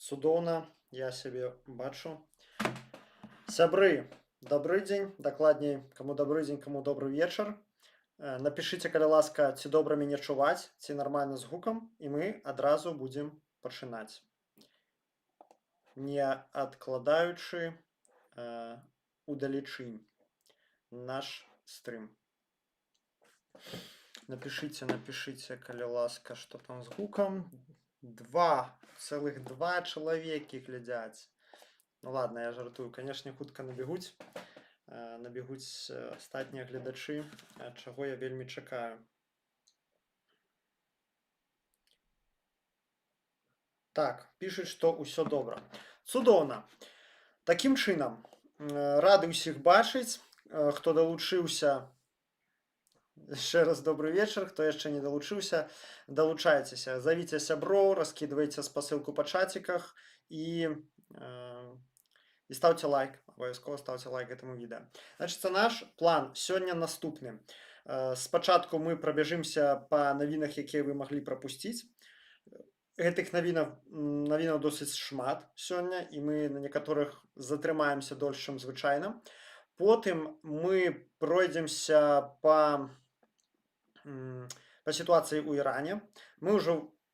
Цудоўна, я сябе бачу. Сябры, добры дзень, дакладней, каму добры дзень, каму добры вечар. Напішыце, калі ласка, ці добра мяне чуваць, ці нармальна з гукам, і мы адразу будзем пачынаць. Не адкладаючы удалечынь наш стрым. Напішыце, калі ласка, што там з гукам. Цэлых два чалавекі глядзяць. Ну ладно, я жартую. Канешне, хутка набегуць астатнія гледачы, чаго я вельмі чакаю. Так, пішуць, што ўсё добра. Цудоўна. Такім чынам, рады ўсіх бачыць, хто далучыўся. Яшчэ раз добрый вечар, хто яшчэ не далучыўся, далучайцеся, завіце сяброў, раскідвайце спасылку па чаціках і ставце лайк, абавязкова ставце лайк гэтаму відэа. Значыцца, наш план сёння наступны. Спачатку мы прабяжымся па навінах, якія вы маглі прапусціць. Гэтых навінаў досыць шмат сёння, і мы на некаторых затрымаемся дольш, чым звычайна. Потым мы пройдземся па сітуацыі ў Іране.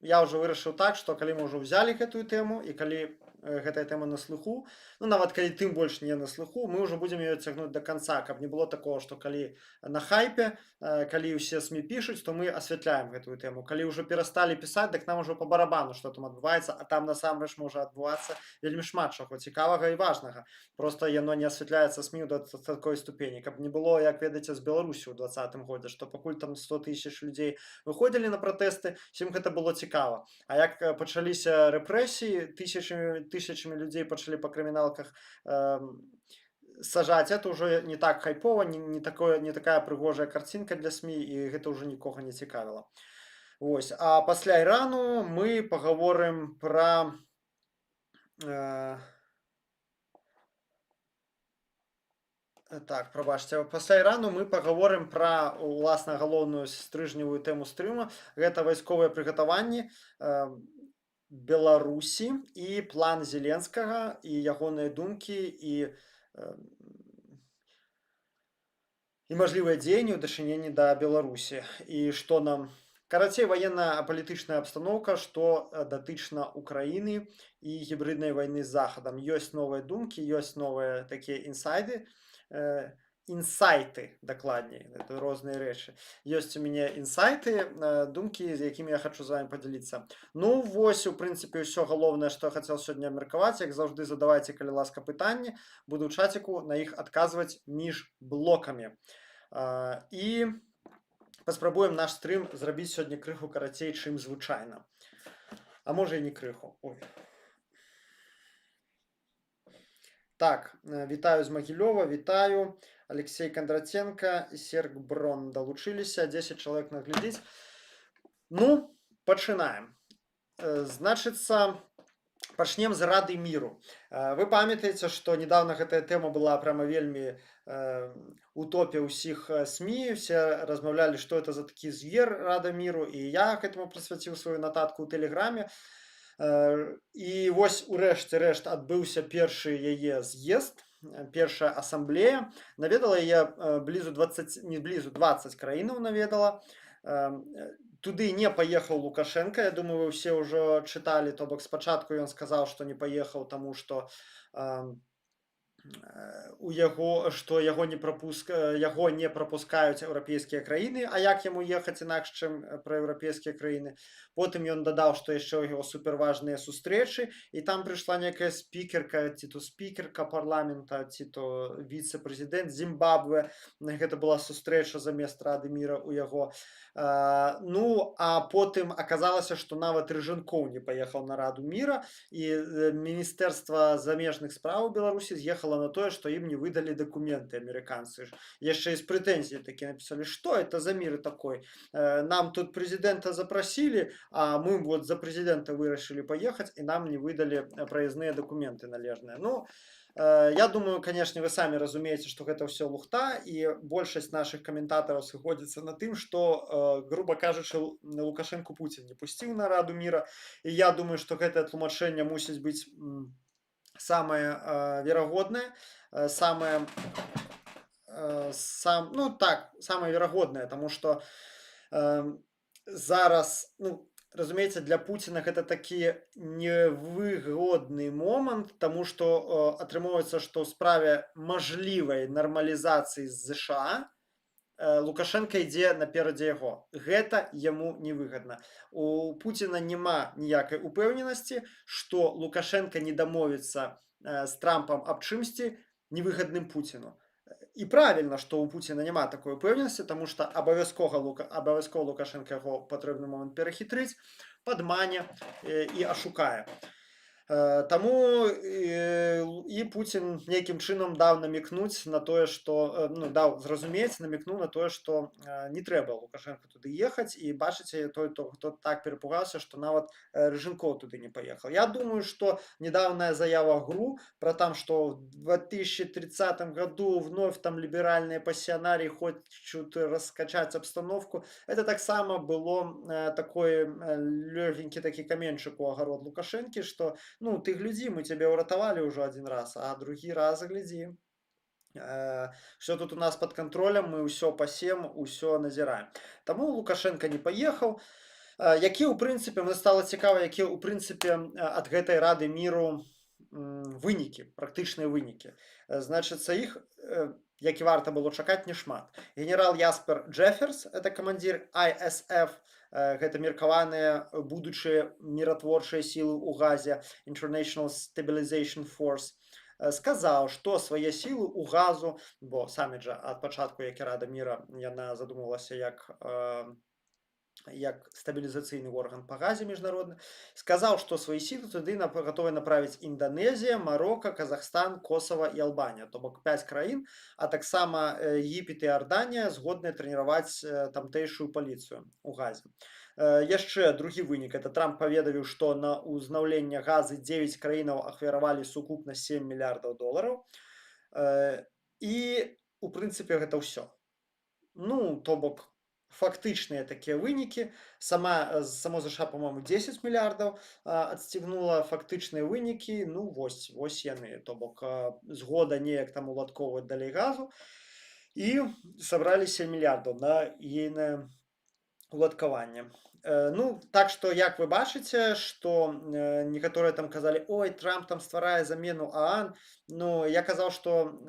Я ўжо вырашыў так, што калі мы ўжо ўзялі гэтую тэму, і калі гэтая тэма на слыху, ну нават калі тым больш не на слыху, мы ўжо будзем яе цягнуць да канца, каб не было такого, што калі на хайпе, калі ўсе СМІ пішуць, то мы асвятляем гэтую тэму. Калі ўжо перасталі пісаць, дык нам ужо па барабану, што там адбываецца, а там насамрэч можа адбывацца вельмі шмат чаго цікавага і важнага. Проста яно не асвятляецца СМІ да такой ступені, каб не было, як ведаеце, з Беларусі ў 2020 годзе, што пакуль там 100 000 людзей выходзілі на пратэсты, всім гэта было цікава. А як пачаліся рэпрэсіі, тысячамі людзей пачалі па крыміналках сажаць, это ўжо не так хайпова, не такая прыгожая карцінка для СМІ, і гэта ўжо нікога не цікавіла. Вось. А пасля Ірану мы пагаворым пра прабачце, пасля Ірану мы пагаворым пра, уласна, галоўную стрыжневую тэму стрыма. Гэта вайсковыя прыгатаванні Беларусі і план Зеленскага, і ягоныя думкі, і мажлівыя дзеянні ў дачыненні да Беларусі. І што нам... Карацей, ваенна-палітычная абстаноўка, што датычна Украіны і гібриднай вайны з Захадам. Ёсць новыя думкі, ёсць новыя такія інсайты, дакладней, это розныя рэчы. Ёсць у мяне інсайты, думкі, з якімі я хачу з вами падзяліцца. Ну, вось, у прынцыпе, ўсё галоўнае, што я хацеў сёння абмеркаваць. Як заўжды, задавайце, калі ласка, пытанні. Буду ў чаціку на іх адказваць між блокамі. І паспрабуем наш стрым зрабіць сёння крыху карацей, чым звычайна. А можа і не крыху. Ой. Так, вітаю з Магілёва, вітаю. Алексей Кондратенко і Серг Брон далучыліся, 10 чалавек наглядзіць. Ну, пачынаем. Значыцца, пачнем з Рады міру. Вы памятаеце, што недавно гэтая тэма была прямо вельмі у топе ўсіх СМІ, все размаўлялі, што это за такі звер Рада міру, і я гэтаму прысвяціў сваю нататку ў Тэлеграме. І вось урэшце рэшт адбыўся першы яе з'езд, першая асамблея. Наведала яе блізу 20 краінаў наведала. Туды не паехаў Лукашенко, я думаю, вы все ўжо чыталі, то бок спачатку ён сказаў, што не паехаў, таму што яго не прапускаюць еўрапейскія краіны, а як яму ехаць інакш, чым пра еўрапейскія краіны. Потым ён дадаў, што яшчэ ў яго суперважныя сустрэчы, і там прыйшла некая спікерка, ці то спікерка парламента, ці то віцэ-прэзідэнт Зімбабве. Гэта была сустрэча замест Рады міра ў яго. Ну, а потым аказалася, што нават Рыжанкоў не паехаў на Раду міра, і Міністэрства замежных спраў Беларусі з'ехала на тое, што ім не выдалі дакументы амерыканцы. Яшчэ з прэтэнзіі такі напісалі, што это за мір такой? Нам тут прэзідэнта запрасілі, а мы вот за прэзідэнта вырашылі паехаць, і нам не выдалі праязныя дакументы належныя. Ну, Я думаю, конечно, вы сами разумееце, што гэта ўсё лухта, і большасць нашых каментатараў сыходзіцца на тым, што, груба кажучы, Лукашэнку Пуцін не пусціў на Раду міра. І я думаю, што гэтае тлумачэнне мусіць быць самае верагоднае, самае ну так, самае верагоднае, таму што зараз, ну, разумеется, для Пуціна гэта такі невыгодны момант, таму што атрымоўваецца, што ў справе мажлівай нармалізацыі з ЗША Лукашенко ідзе наперадзе яго. Гэта яму невыгадна. У Пуціна няма ніякай упэўненасці, што Лукашенко не дамовіцца з Трампам аб чымсьці невыгадным Пуціну. І правільна, што ў Пуціна няма такой упэўненасці, таму што абавязкова Лукашенко яго патрэбны момант перахітрыць, падмане і ашукае. Таму і Пуцін нейкім чынам даў намікнуць на тое, што ну, даў зразумець, намікнуў на тое, што не трэба Лукашенко туды ехаць, і бачыце, той, хто так перапугаўся, што нават Рыжынкоў туды не паехаў. Я думаю, што недавняя заява ГРУ про там, что в 2030 году вновь там либеральные пассионарии хочут раскачать обстановку, это так само было такой легенький такі каменчик у огород Лукашенки, что ну, ты гляди, мы тебя уратовали уже один раз, а другие разы гляди. Все тут у нас под контролем, мы ўсё пасем, ўсё назіраем. Таму Лукашенко не паехаў. Які, ў прынцыпе, мне стала цікава, які, ў прынцыпе, ад гэтай Рады міру вынікі, практычныя вынікі. Значыцца, іх, як і варта было чакаць, нешмат. Генерал Яспер Джеферс, это камандзір ISF, гэта меркаваныя будучыя міратворчыя сілы ў Газе, International Stabilization Force, сказаў, што свае сілы ў Газу, бо самі жа ад пачатку, як і Рада міра, яна задумвалася як стабілізацыйны орган па Газе міжнародны, сказаў, што свае сілы туды гатовы направіць Інданезія, Марока, Казахстан, Косава і Албанія, то бок 5 краін, а таксама Егіпет і Арданія згодныя трэніраваць тамтэйшую паліцыю ў Газе. Яшчэ другі вынік, это Трамп паведаміў, што на ўзнаўленне Газы 9 краінаў ахвяравалі сукупна $7 мільярдаў. І, у прынцыпе, гэта ўсё. Ну, то бок, фактычныя такія вынікі. Само ЗША, по-моему, 10 мільярдаў адсцігнула, фактычныя вынікі, ну, вось яны, то бок згода неяк там уладковаць далей Газу, і сабралі 7 мільярдаў на ейнае уладкаванне. Ну, так што, як вы бачыце, што некаторыя там казалі, ой, Трамп там стварае замену ААН, ну, я казаў, што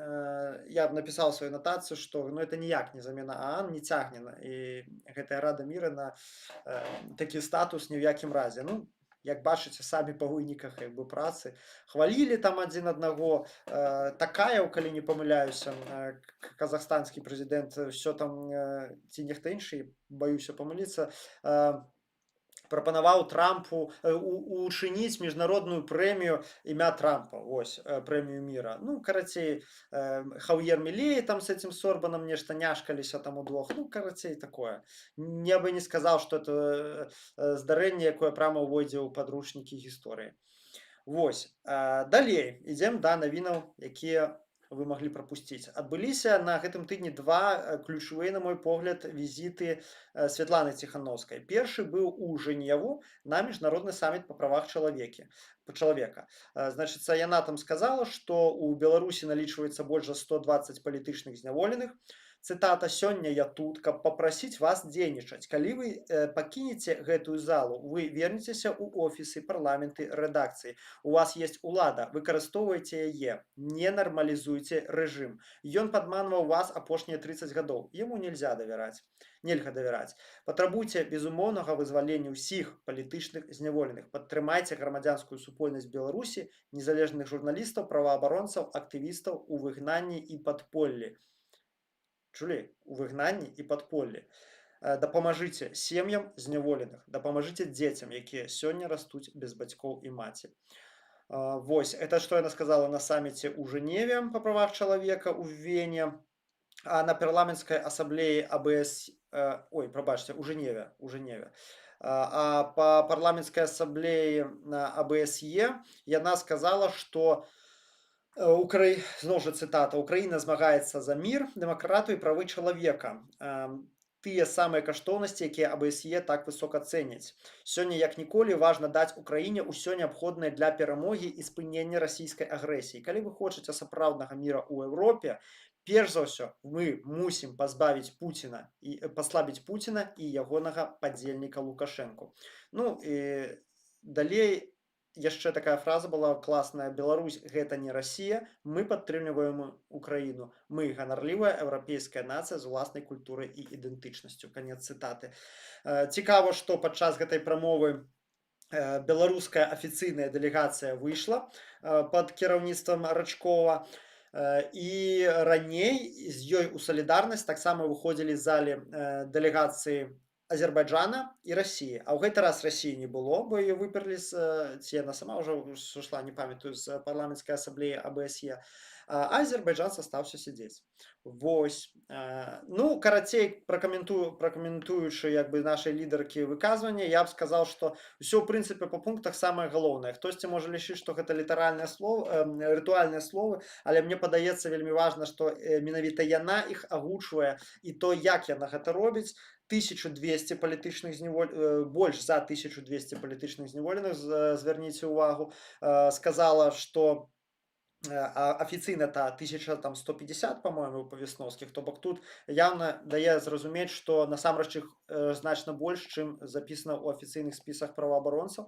я напісаў сваю нотацыю, што ну, это ніяк не замена ААН, не цягне, і гэтая Рада міра на такі статус ні ў якім разе. Ну, як бачыце самі па выніках як бы працы, хвалілі там адзін аднаго. Такаеў, калі не памыляюся, казахстанскі прэзідэнт, ўсё там, ці нехта іншы, баюся памыліцца, прапанаваў Трампу учыніць міжнародную прэмію імя Трампа, вось, прэмію міра. Ну, карацей, Хаўер Мілей там с этим Сорбанам нешта няшкаліся там удвох, ну, карацей, такое. Я бы не сказаў, што это здарэнне, якое прямо ўвойдзе ў падручнікі гісторыі. Вось, далей, ідзем да навінаў, якія вы маглі прапусціць. Адбыліся на гэтым тыдні два ключавыя, на мой погляд, візіты Святланы Ціхановскай. Першы быў у Жэневу на міжнародны саміт па правах чалавека. Значыцца, яна там сказала, што ў Беларусі налічваецца больш за 120 палітычных зняволеных. Цытата: «Сёння я тут, каб папрасіць вас дзейнічаць. Калі вы пакінеце гэтую залу, вы вернецеся ў офісы, парламенты, рэдакцыі. У вас есть улада, выкарыстоўвайце яе, не нармалізуйце рэжым. Ён падманваў вас апошнія 30 гадоў. Яму нельга давяраць. Патрабуйце безумоўнага вызвалення ўсіх палітычных зняволеных. Падтрымайце грамадзянскую супольнасць Беларусі, незалежных журналістаў, праваабаронцаў, актывістаў у выгнанні і падполлі». Чулі? У выгнанні і падполлі. Дапамажыце сем'ям зняволеных, дапамажыце дзецям, якія сёння растуць без бацькоў і маці. Вось, это што яна сказала на саміце ў Жэневе па правах чалавека ў Вене, а на парламенцкай асамблеі АБС, у Жэневе. А па парламенцкай асамблеі на АБСЕ яна сказала, што Зноў жа цытата: «Украіна змагаецца за мір, дэмакратыю і правы чалавека». Тыя самыя каштоўнасці, якія АБСЕ так высока цэняць. Сёння як ніколі важна даць Украіне ўсё неабходнае для перамогі і спынення расійскай агрэсіі. Калі вы хочаце сапраўднага міра ў Еўропе, перш за ўсё мы мусім пазбавіць Пуціна і паслабіць Пуціна і ягонага падзельніка Лукашэнку. Ну і далей яшчэ такая фраза была класная: «Беларусь – гэта не Расія, мы падтрымліваем Украіну, мы ганарлівая еўрапейская нацыя з уласнай культурай і ідэнтычнасцю». Канец цытаты. Цікава, што падчас гэтай прамовы беларуская афіцыйная дэлегацыя выйшла пад кіраўніцтвам Рачкова, і раней з ёй у салідарнасць таксама выходзілі з залі дэлегацыі Азербайджана і Расіі. А ў гэты раз Расіі не было, бо яе выперлі ці яна сама ўжо сышла, не памятаю, з парламенцкай асамблеі АБСЕ, а азербайджанец астаўся сядзець. Вось. Ну, карацей, пракаментуючы як бы нашай лідаркі выказвання, я б сказаў, што ўсё ў прынцыпе па пунктах самае галоўнае. Хтосьці можа лічыць, што гэта літаральныя словы, рытуальныя словы, але мне падаецца вельмі важна, што менавіта яна іх агучвае, і то, як яна гэта робіць. 1200 палітычных больш за 1200 палітычных зняволеных, звярніце ўвагу, сказала, што афіцыйна та 1150, по-моему, па весноўскіх, то бок тут явна дае зразумець, што насамрэч іх значна больш, чым запісана ў афіцыйных спісах праваабаронцаў.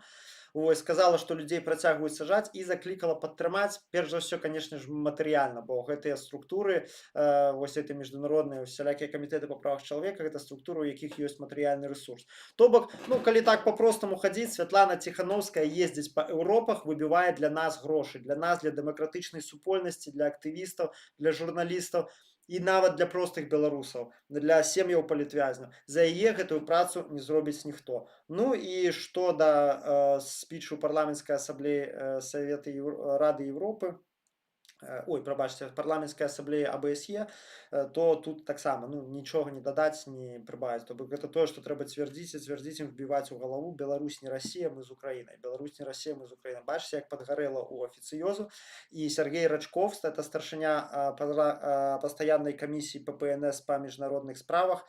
Вось, сказала, што людзей працягваюць сажаць, і заклікала падтрымаць, перш за ўсё, канешне ж, матэрыяльна, бо гэтыя структуры, вось гэты міжнародныя усялякія камітэты па правах чалавека, гэта структуры, у якіх ёсць матэрыяльны рэсурс. То бок, ну, калі так па-простаму хадзіць, Святлана Ціхановская ездзіць па Еўропах, выбівае для нас грошы, для нас, для дэмакратычнай супольнасці, для актывістаў, для журналістаў, і нават для простых беларусаў, для сем'яў палітвязняў. За яе гэтую працу не зробіць ніхто. Ну і што да спічу парламенцкай асамблеі Рады Еўропы, прабачце, парламенцкай асамблеі АБСЕ, то тут таксама, ну, нічога не дадаць, не прыбавіць. То бок гэта тое, што трэба цвярдзіць і цвярдзіць ім, вбіваць у галаву: Беларусь не Расія, мы з Украінай. Беларусь не Расія, мы з Украінай. Бачыце, як падгарэла ў афіцыёзу. І Сергей Рачков, это старшыня пастаяннай камісіі ППНС па міжнародных справах,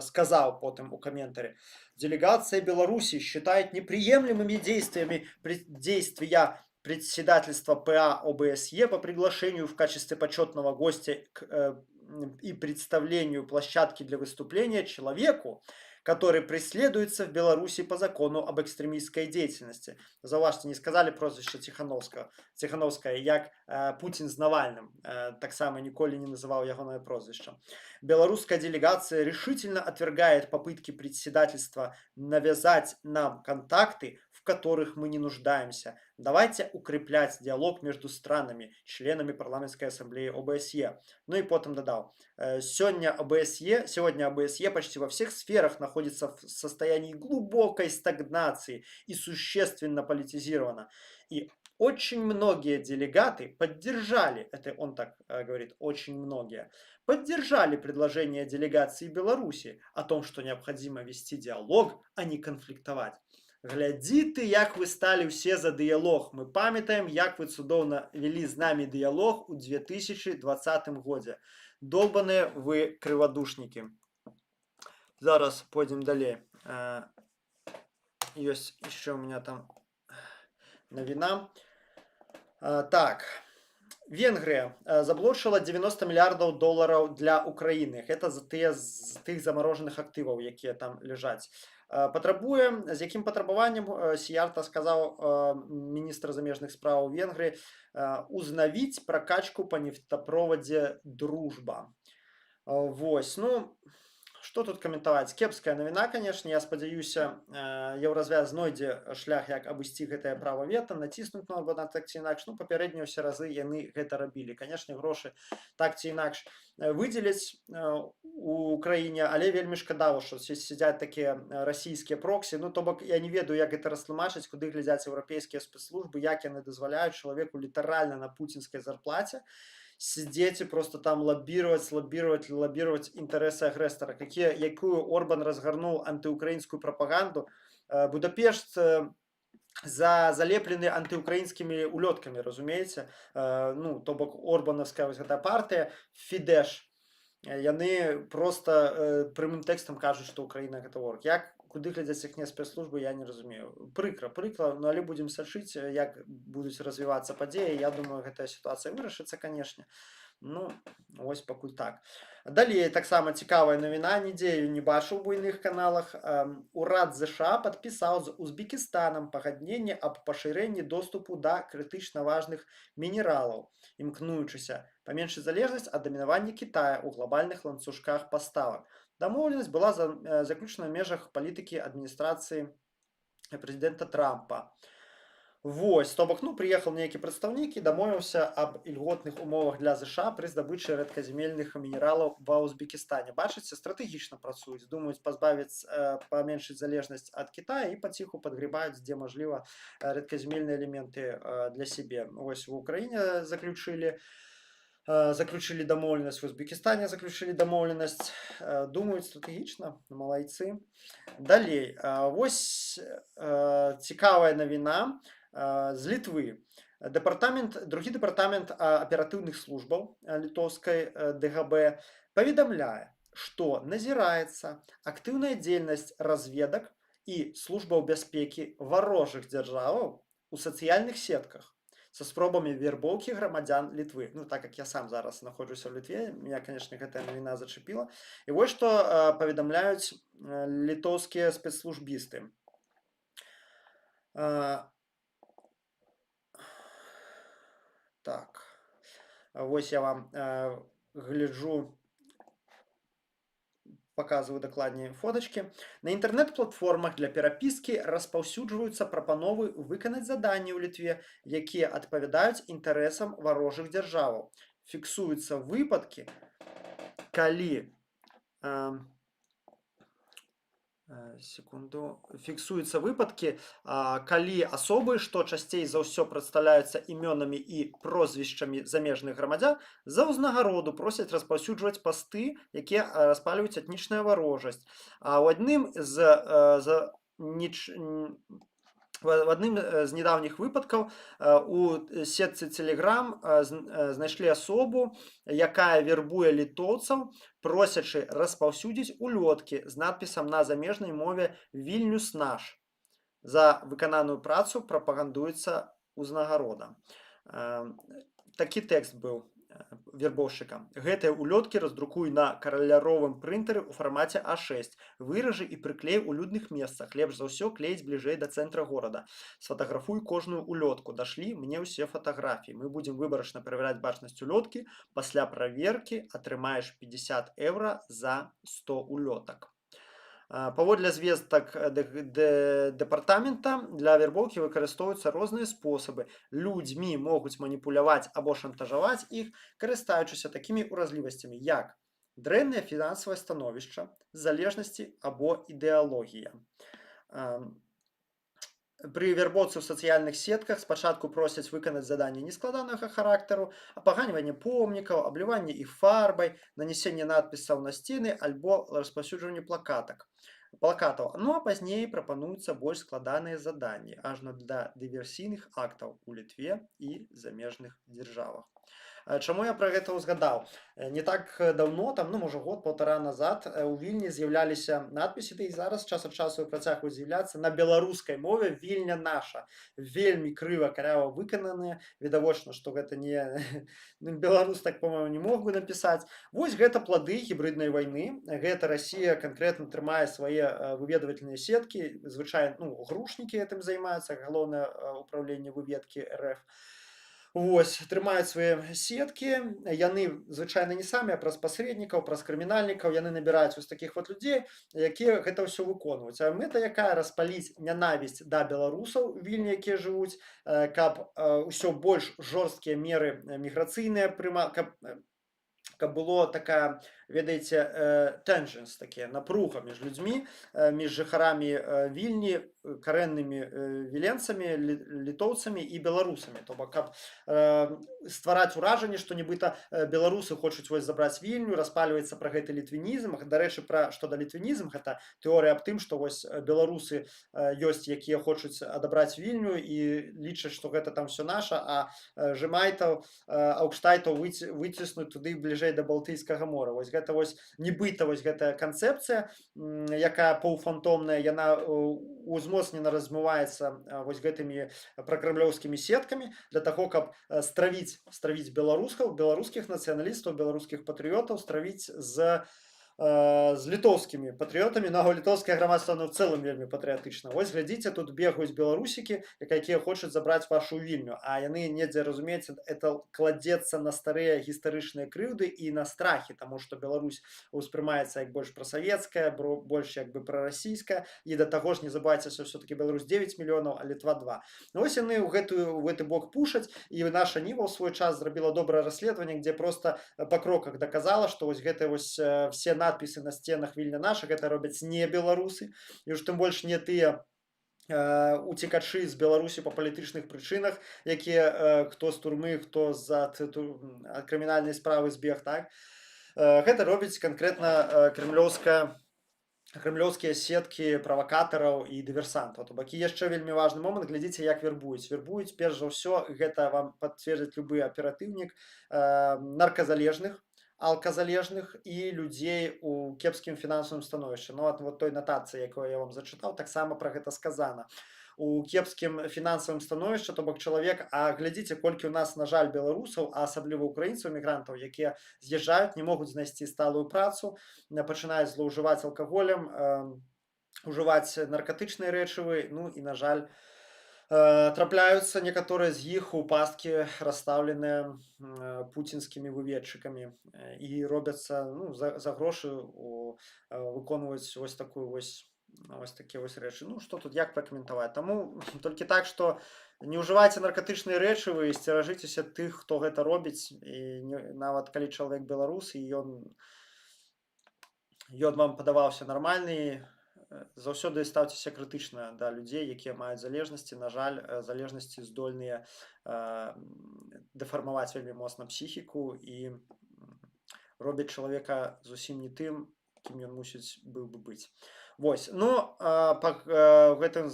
сказал потом у комментария: «Делегация Беларуси считает неприемлемыми действия председательства ПА ОБСЕ по приглашению в качестве почетного гостя и представлению площадки для выступления человеку, который преследуется в Беларуси по закону об экстремистской деятельности». Заўважце, не сказали прозвище Ціхановская, як Путин с Навальным, так само ніколі не называл ягонае прозвище. Белорусская делегация решительно отвергает попытки председательства навязать нам контакты, в которых мы не нуждаемся. Давайте укреплять диалог между странами, членами парламентской ассамблеи ОБСЕ. Ну и потом додал: сегодня ОБСЕ почти во всех сферах находится в состоянии глубокой стагнации и существенно политизировано. И очень многие делегаты поддержали, это он так говорит, очень многие, поддержали предложение делегации Беларуси о том, что необходимо вести диалог, а не конфликтовать. Глядзі ты, як вы сталі ўсе за дыялог. Мы памятаем, як вы цудоўна вялі з намі дыялог у 2020 годзе. Долбаныя вы крывадушнікі. Зараз пойдем далей. Ёсць яшчэ у меня там навіна. Так. Венгрия заблочила 90 миллиардов долларов для Украины. Это за тых замороженных активов, якія там лежаць. Патрабуе, з якім патрабаваннем, Сіярта сказаў міністр замежных справаў Венгрыі, узнавіць пракачку па нефтаправодзе «Дружба». Вось, ну, што тут каментаваць? Кепская навіна, канешне. Я спадзяюся, Еўразвяз знойдзе шлях, як абысці гэтае права вета, націснуць на так ці інакш. Ну, папярэднія ўсе разы яны гэта рабілі. Канешне, грошы так ці інакш выдзеляць у краіне, але вельмі шкада, што сядзяць такія расійскія проксі. Ну, то бок, я не ведаю, як гэта растлумачыць, куды глядзяць еўрапейскія спецслужбы, як яны дазваляюць чалавеку літаральна на пуцінскай зарплаце сидеть и просто там лоббировать интересы агрессора. Якую Орбан разгорнул антиукраинскую пропаганду. Будапешт залеплены антыукраінскімі улёткамі, разумееце. Ну то бок орбанаўская вось гэта партыя Фідэш, яны просто прямым тэкстам кажуць, што Украіна гэта вораг. Як куды глядзяць іхнія спецслужбы, я не разумею. Прыкра, ну але будзем сачыць, як будуць развівацца падзеі. Я думаю, гэтая сітуацыя вырашыцца, канешне. Ну, ось пакуль так. Далей таксама цікавая навіна, нідзе я не бачыў у буйных каналах. Урад ЗША падпісаў з Узбекістанам пагадненне аб пашырэнні доступу да крытычна важных мінералаў, імкнуючыся паменшыць залежнасць ад дамінавання Кітая ў глобальных ланцужках паставак. Дамоўленасць была заключана ў межах палітыкі адміністрацыі прэзідэнта Трампа. Вось, то бок, ну, прыехаў нейкі прадстаўнік і дамовіўся аб ільготных умовах для ЗША пры здабычы рэдказемельных мінералаў ва Узбекістане. Бачыце, стратэгічна працуюць, думаюць паменшыць залежнасць ад Кітая і паціху падгребаюць, дзе мажліва, рэдказемельныя элементы для сябе. Вось в Украіне заключылі дамоўленасць, в Узбекістане заключылі дамоўленасць, думаюць стратэгічна, малайцы. Далей, вось цікавая навіна з Літвы. Другі дэпартамент аператыўных службаў літоўскай ДГБ паведамляе, што назіраецца актыўная дзейнасць разведак і службаў бяспекі варожых дзяржаваў у сацыяльных сетках са спробамі вербоўкі грамадзян Літвы. Ну, так як я сам зараз знаходжуся ў Літве, меня, конечно, гэтая навіна зачапіла. І вось што паведамляюць літоўскія спецслужбісты. Так, вось я вам гляджу, показываю дакладней фотачкі. На інтэрнэт-платформах для перапіскі распаўсюджваюцца прапановы выканаць заданні ў Літве, якія адпавядаюць інтарэсам варожых дзяржаваў. Фіксуюцца выпадкі, калі калі асобы, што часцей за ўсё прадстаўляюцца імёнамі і прозвішчамі замежных грамадзян, за ўзнагароду просяць распаўсюджваць пасты, якія распальваюць этнічная варожасць. А ў адным з недаўніх выпадкаў у сетцы Telegram знайшлі асобу, якая вербуе літоўцаў, просячы распаўсюдзіць улёткі з надпісам на замежнай мове «Вільнюс наш». За выкананую працу прапагандуецца ўзнагарода. Такі тэкст быў вербоўшчыка. Гэтыя улёткі раздрукуй на каляровым прынтары ў фармаце А6. Выражы і прыклей у людных месцах. Лепш за ўсё клеіць бліжэй да цэнтра горада. Сфотаграфуй кожную улётку. Дашлі мне ўсе фатаграфіі. Мы будзем выбарачна правяраць бачнасць улёткі. Пасля праверкі атрымаеш 50 еўра за 100 улётак. Паводле звестак дэпартамента, для вербоўкі выкарыстоўваюцца розныя спосабы. Людзьмі могуць маніпуляваць або шантажаваць іх, карыстаючыся такімі ўразлівасцямі, як дрэннае фінансавае становішча, залежнасці або ідэалогія. Пры вербоўцы ў сацыяльных сетках спачатку просяць выканаць заданні нескладанага характару, апаганьванне помнікаў, абліванне іх фарбай, нанесенне надпісаў на сцены альбо распаўсюджванне плакатаў. Ну а пазней прапануюцца больш складаныя заданні, ажно для дыверсійных актаў у Літве і замежных дзяржавах. Чаму я пра гэта ўзгадаў? Не так даўно, там, ну, можа, год-паўтара назад у Вільні з'яўляліся надпісы, і зараз час ад часу працягваюць з'яўляцца на беларускай мове «Вільня наша». Вельмі крыва, карява выкананыя. Відавочна, што гэта не беларус, так, по-моему, не мог бы напісаць. Вось гэта плады гібриднай вайны. Гэта Расія канкрэтна трымае свае выведвательныя сеткі. Звычайна, ну, грушнікі гэтым займаюцца, галоўнае ўпраўленне выведкі РФ. Вось, трымаюць свае сеткі, яны звычайна не самі, а праз пасрэднікаў, праз крымінальнікаў, яны набіраюць вось такіх вот людзей, якія гэта ўсё выконваюць. А мэта якая? Распаліць нянавісць да беларусаў, Вільні, якія жывуць, каб ўсё больш жорсткія меры міграцыйныя прымаць, каб было такая ведаеце, tensions такія, напруга між людзьмі, між жыхарамі Вільні, карэннымі віленцамі, літоўцамі і беларусамі. То бок, каб ствараць уражанне, што нібыта беларусы хочуць вось забраць Вільню, распальваецца пра гэты літвінізм. Дарэчы, што да літвінізм, гэта тэорыя аб тым, што вось беларусы ёсць, якія хочуць адабраць Вільню і лічаць, што гэта там все наша, а жымайтаў, аўкштайтаў выціснуць туды бліжэй да Балтыйскага мора. Вось гэта вось нібыта вось гэтая канцэпцыя, якая паўфантомная, яна узмоцнена размываецца вось гэтымі пракрэмлёўскімі сеткамі для таго, каб стравіць беларускіх нацыяналістаў, беларускіх патрыётаў, стравіць з літоўскімі патрыётамі. Літоўскае грамадства в цэлым вельмі патрыятычна. Вось глядзіце, тут бегаюць беларусікі, якія хочуць забраць вашу Вільню, а яны недзе, разумееце, это кладзецца на старыя гістарычныя крыўды і на страхі, таму што Беларусь успрымаецца як больш прасавецкая, больш як бы прарасійская, і да таго ж не забывайце, што все-таки Беларусь 9 мільёнаў, а Літва 2. Вось яны ў гэты бок пушаць, і наша Ніва ў свой час зрабіла добрае расследаванне, дзе просто па кроках даказала, што вось гэтыя вось все надпісы на сценах Вільня наша, гэта робяць не беларусы, і уж тым больш не тыя уцекачы з Беларусі па палітычных прычынах, якія хто з турмы, хто з-за крымінальнай справы збег, так? Гэта робіць канкрэтна кремлёўскія сеткі правакатараў і дыверсантаў. То бок, і яшчэ вельмі важны момант, глядзіце, як вербуюць. Вербуюць, перш за ўсё, гэта вам пацвердзіць любы аператыўнік, нарказалежных, алказалежных і людзей у кепскім фінансавым становішчы. Вот той нотацыі, якую я вам зачытаў, таксама пра гэта сказана. У кепскім фінансавым становішчы, то бок чалавек, а глядзіце, колькі ў нас, на жаль, беларусаў, а асабліва украінцаў, мігрантаў, якія з'язджаюць, не могуць знайсці сталую працу, пачынаюць злоўжываць алкаголем, ужываць наркатычныя рэчывы, ну і, на жаль, трапляюцца некаторыя з іх у пасткі, расстаўленыя пуцінскімі выведчыкамі, і робяцца за грошы, выконваюць вось такія вось рэчы. Ну, што тут, як пракаментаваць? Таму толькі так, што не ўжывайце наркатычныя рэчывы і сцеражыцеся тых, хто гэта робіць, і нават калі чалавек беларус, і ён вам падаваўся нармальны, заўсёды стаўцеся крытычна да людзей, якія маюць залежнасці. На жаль, залежнасці здольныя дэфармаваць вельмі моцна псіхіку і робяць чалавека зусім не тым, кім ён мусіць быў бы быць. Вось, ну, в гэтым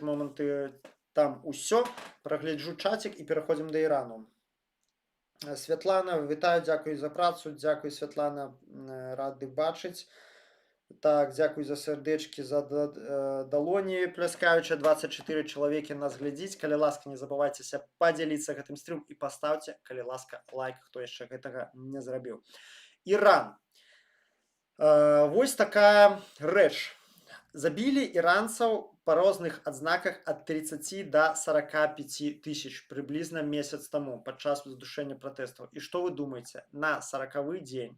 моманты там усё. Прагляджу чацік і пераходзім да Ірану. Святлана, вітаю, дзякуй за працу, дзякуй, Святлана, рады бачыць. Так, дзякуй за сэрдэчкі, за далоні пляскаючыя, 24 чалавекі нас глядзіць. Калі ласка, не забывайцеся падзяліцца гэтым стрымам і паставце, калі ласка, лайк, хто яшчэ гэтага не зрабіў. Іран. Вось такая рэч. Забілі іранцаў па розных адзнаках ад 30 до 45 тысяч прыблізна месяц таму падчас задушэння пратэстаў. І што вы думаеце? На 40-й дзень,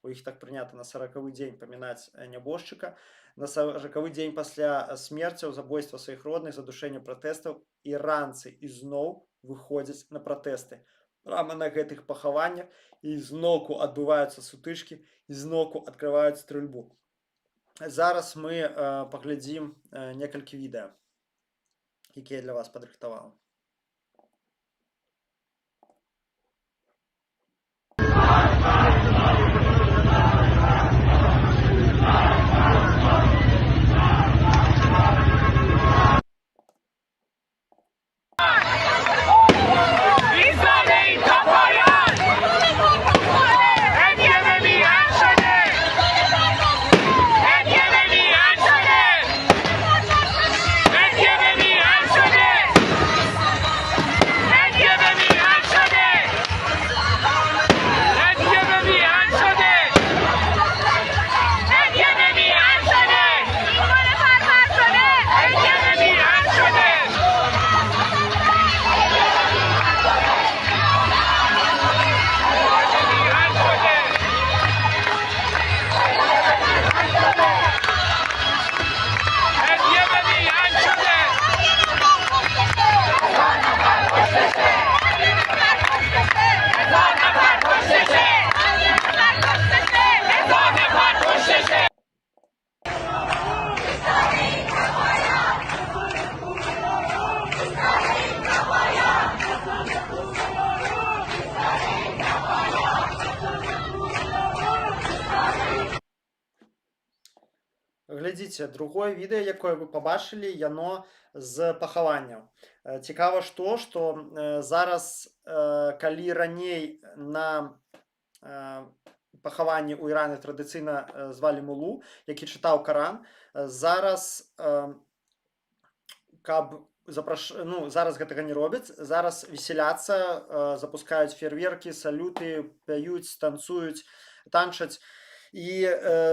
у іх так прынята на 40-й дзень памінаць нябожчыка, на 40-й дзень пасля смерцяў, забойства сваіх родных, задушэння пратэстаў, іранцы ізноў выходзяць на пратэсты. Прама на гэтых пахаваннях і зноўку адбываюцца сутычкі, і зноўку адкрываюць стрэльбу. Зараз мы паглядзім некалькі відэа, якія для вас падрыхтаваў. глядзіце, другое відэа, якое вы пабачылі, яно з пахаванняў. Цікава што зараз, калі раней на пахаванні ў Іране традыцыйна звалі мулу, які чытаў Каран, зараз, зараз гэтага не робяць, зараз весяляцца, запускаюць фейерверкі, салюты, пяюць, танцуюць, танчаць. І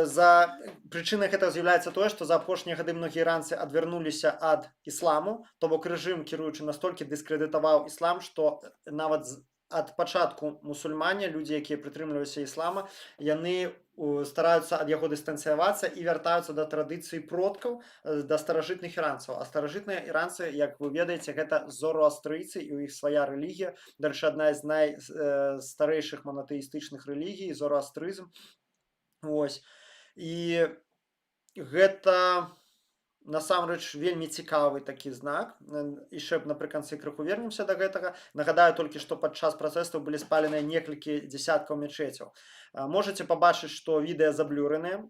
за прычынай гэтага з'яўляецца тое, што за апошнія гады многія іранцы адвярнуліся ад ісламу, то бок рэжым кіруючы настолькі дыскрэдытаваў іслам, што нават ад пачатку мусульмане, людзі, якія прытрымліваюцца іслама, яны стараюцца ад яго дыстанцыявацца і вяртаюцца да традыцыі продкаў, да старажытных іранцаў. А старажытныя іранцы, як вы ведаеце, гэта зороастрыйцы, і ў іх свая рэлігія. Дарэчы, адна з найстарэйшых монатэістычных рэлігій, зороастрызм. Вось. І гэта насамрэч вельмі цікавы такі знак. Яшчэ напрыканцы крыху вернемся да гэтага. Нагадаю толькі, што падчас пратэстаў былі спаленыя некалькі дзясяткаў мечэцяў. Можаце пабачыць, што відэа заблюрэнае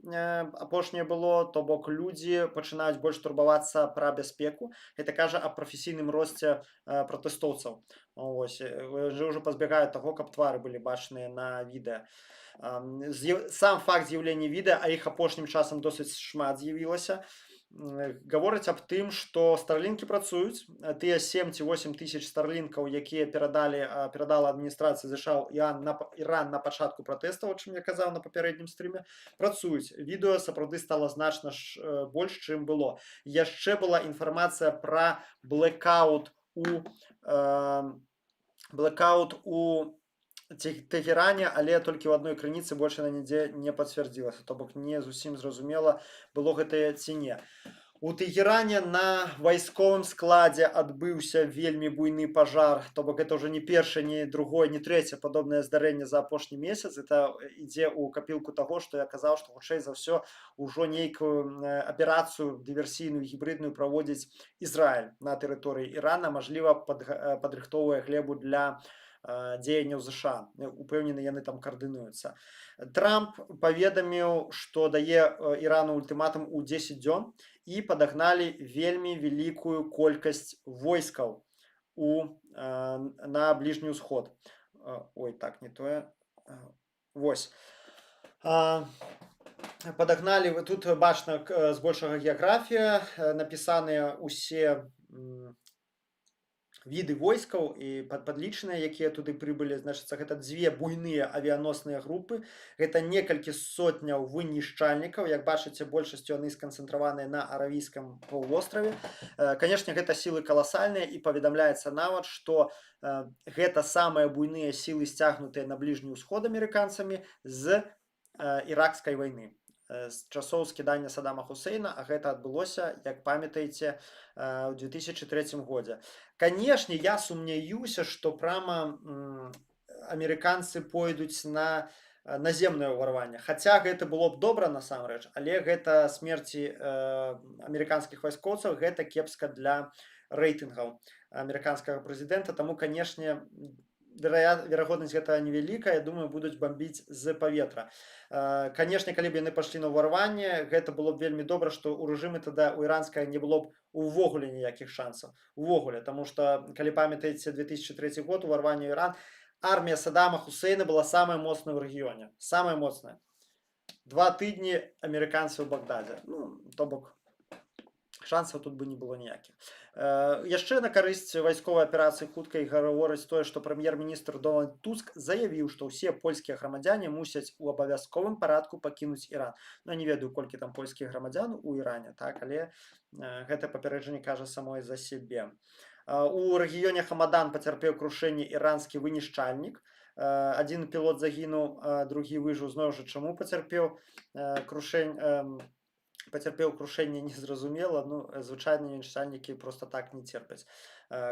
апошняе было, то бок людзі пачынаюць больш турбавацца пра бяспеку. Гэта кажа аб прафесійным росце пратэстоўцаў. Ось, ўжо пазбягаюць таго, каб твары былі бачныя на відэа. Сам факт з'яўлення відэа, а іх апошнім часам досыць шмат з'явілася, гаворыць аб тым, што старлінкі працуюць. Тыя 7 ці 8 тысяч старлінкаў, якія перадала адміністрацыя ЗША Іран на пачатку пратэстаў, о чым я казаў на папярэднім стрыме, працуюць. Відэа сапраўды стала значна больш, чым было. Яшчэ была інфармацыя пра блэкаут у Тегеране, але толькі ў адной крыніцы, больш яна нідзе не пацвярдзілася, то бок не зусім зразумела, было гэта ці не. У Тегеране на вайсковым складзе адбыўся вельмі буйны пажар, то бок гэта ўжо не першае, не другое, не трэцяе падобнае здарэнне за апошні месяц. Это ідзе ў капілку таго, што я казаў, што хутчэй за ўсё ўжо нейкую аперацыю дыверсійную, гібрыдную праводзіць Ізраіль на тэрыторыі Ірана, мажліва, падрыхтоўвае глебу для дзеянняў ЗША. Упэўнены, яны там каардынуюцца. Трамп паведаміў, што дае Ірану ультыматум у 10 дзён і падагналі вельмі вялікую колькасць войскаў на бліжні ўсход. Ой, так, не тое. Вось. Падагналі, тут бачна збольшага геаграфія, напісаныя ўсе віды войскаў і падлічаныя, якія туды прыбылі. Значыцца, гэта дзве буйныя авіяносныя групы, гэта некалькі сотняў вынішчальнікаў. Як бачыце, большасцю яны сканцэнтраваныя на Аравійскім паўвостраве. Канешне, гэта сілы каласальныя, і паведамляецца нават, што гэта самыя буйныя сілы, сцягнутыя на бліжні ўсход амерыканцамі з іракскай вайны, з часоў скідання Саддама Хусейна, а гэта адбылося, як памятаеце, у 2003 годзе. Канешне, я сумняюся, што прама амерыканцы пойдуць на наземнае ўварванне. Хаця гэта было б добра насамрэч, але гэта смерці амерыканскіх вайскоўцаў, гэта кепска для рэйтынгаў амерыканскага прэзідэнта. Таму, канешне, верагоднасць гэта невялікая, я думаю, будуць бамбіць з паветра. Канешне, калі б яны пайшлі на ўварванне, гэта было б вельмі добра, што ў рэжымы тада у іранскага не было б увогуле ніякіх шансаў. Увогуле, таму што, калі памятаеце 2003 год, уварванне ў Іран, армія Саддама Хусейна была самая моцная ў рэгіёне. Самая моцная. 2 тыдні амерыканцы ў Багдадзе. Ну, то бок, шансаў тут бы не было ніякіх. Яшчэ на карысць вайсковай аперацыі хуткай гаворыць тое, што прэм'ер-міністр Дональд Туск заявіў, што ўсе польскія грамадзяне мусяць у абавязковым парадку пакінуць Іран. Ну, не ведаю, колькі там польскіх грамадзян у Іране, так, але гэта папярэджанне кажа самой за сябе. У рэгіёне Хамадан пацярпеў крушэнне іранскі вынішчальнік. Адзін пілот загінуў, другі выжыў. Зноў жа, чаму пацярпеў крушэнне, незразумела. Ну, звычайныя вынішчальнікі проста так не церпяць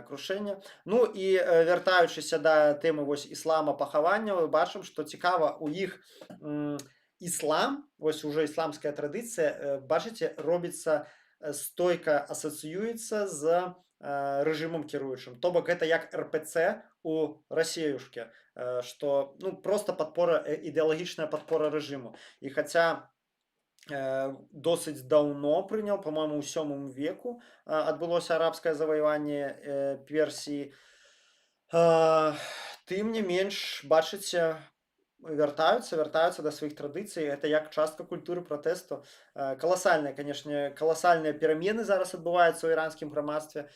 крушэння. Ну і вяртаючыся да тэмы вось іслама, пахавання, мы бачым, што цікава, у іх іслам, вось ужо ісламская традыцыя, бачыце, робіцца стойка, асацыюецца з рэжымам кіруючым. То бок гэта як РПЦ у расеюшке, што, ну, проста падпора, ідэалагічная падпора рэжыму. І хаця досыць даўно прыняў, по-моему, у 7 веку адбылося арабскае заваяванне Персіі. Тым не менш, бачыце, вяртаюцца да сваіх традыцый. Это як частка культуры пратэсту. Каласальныя, канешне, каласальныя перамены зараз адбываюцца ў іранскім грамадстве.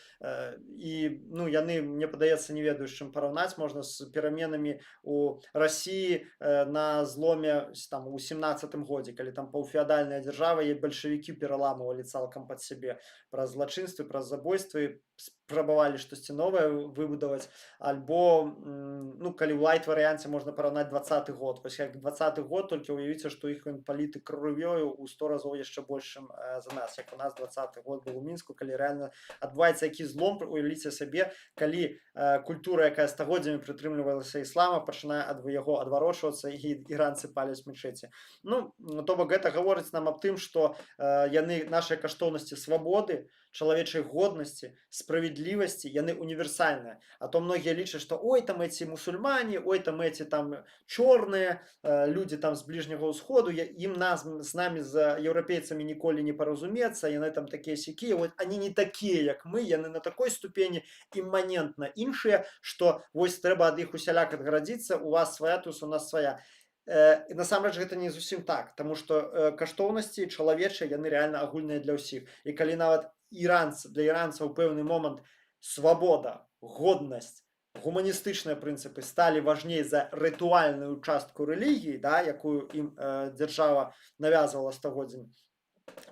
І ну, яны, мне падаецца, не ведаю, з чым параўнаць можна з пераменамі у Расіі на зломе там у 17 годзе, калі там паўфеадальная дзяржава і бальшавікі пераламывалі цалкам пад сябе праз злачынствы, праз забойствы, спрабавалі штосьці новае выбудаваць. Альбо ну, калі ў лайт варыянце можна параўнаць 20 год. Вось як 20 год, толькі ўявіце, што іх паліты крывёю ў 100 разоў яшчэ большым за нас, як у нас 20 год быў у мінску, калі рэальна адбываецца які злом. Уявіце сабе, калі культура, якая стагоддзямі прытрымлівалася іслама, пачынае ад яго адварочвацца і іранцы паляць мечеці. Ну, то бок гэта гаворыць нам аб тым, што яны нашыя каштоўнасці свабоды, чалавечай годнасці, справядлівасці, яны універсальныя. А то многія лічаць, што ой, там эти мусульмане, ой, там эти там чорныя людзі там з бліжняга ўсходу, ім нас з намі з еўрапейцамі ніколі не паразумецца, яны там такія сякія, вот они не такія, як мы, яны на такой ступені імманентна іншыя, што вось трэба ад іх усяляк адгарадзіцца, у вас свая, тут у нас свая. І насамрэч гэта не зусім так, таму што каштоўнасці чалавечыя, яны рэальна агульныя для ўсіх. І калі нават для іранцаў пэўны момант свабода, годнасць, гуманістычныя прынцыпы сталі важней за рытуальную частку рэлігіі, да, якую ім дзяржава навязвала стагоддзямі,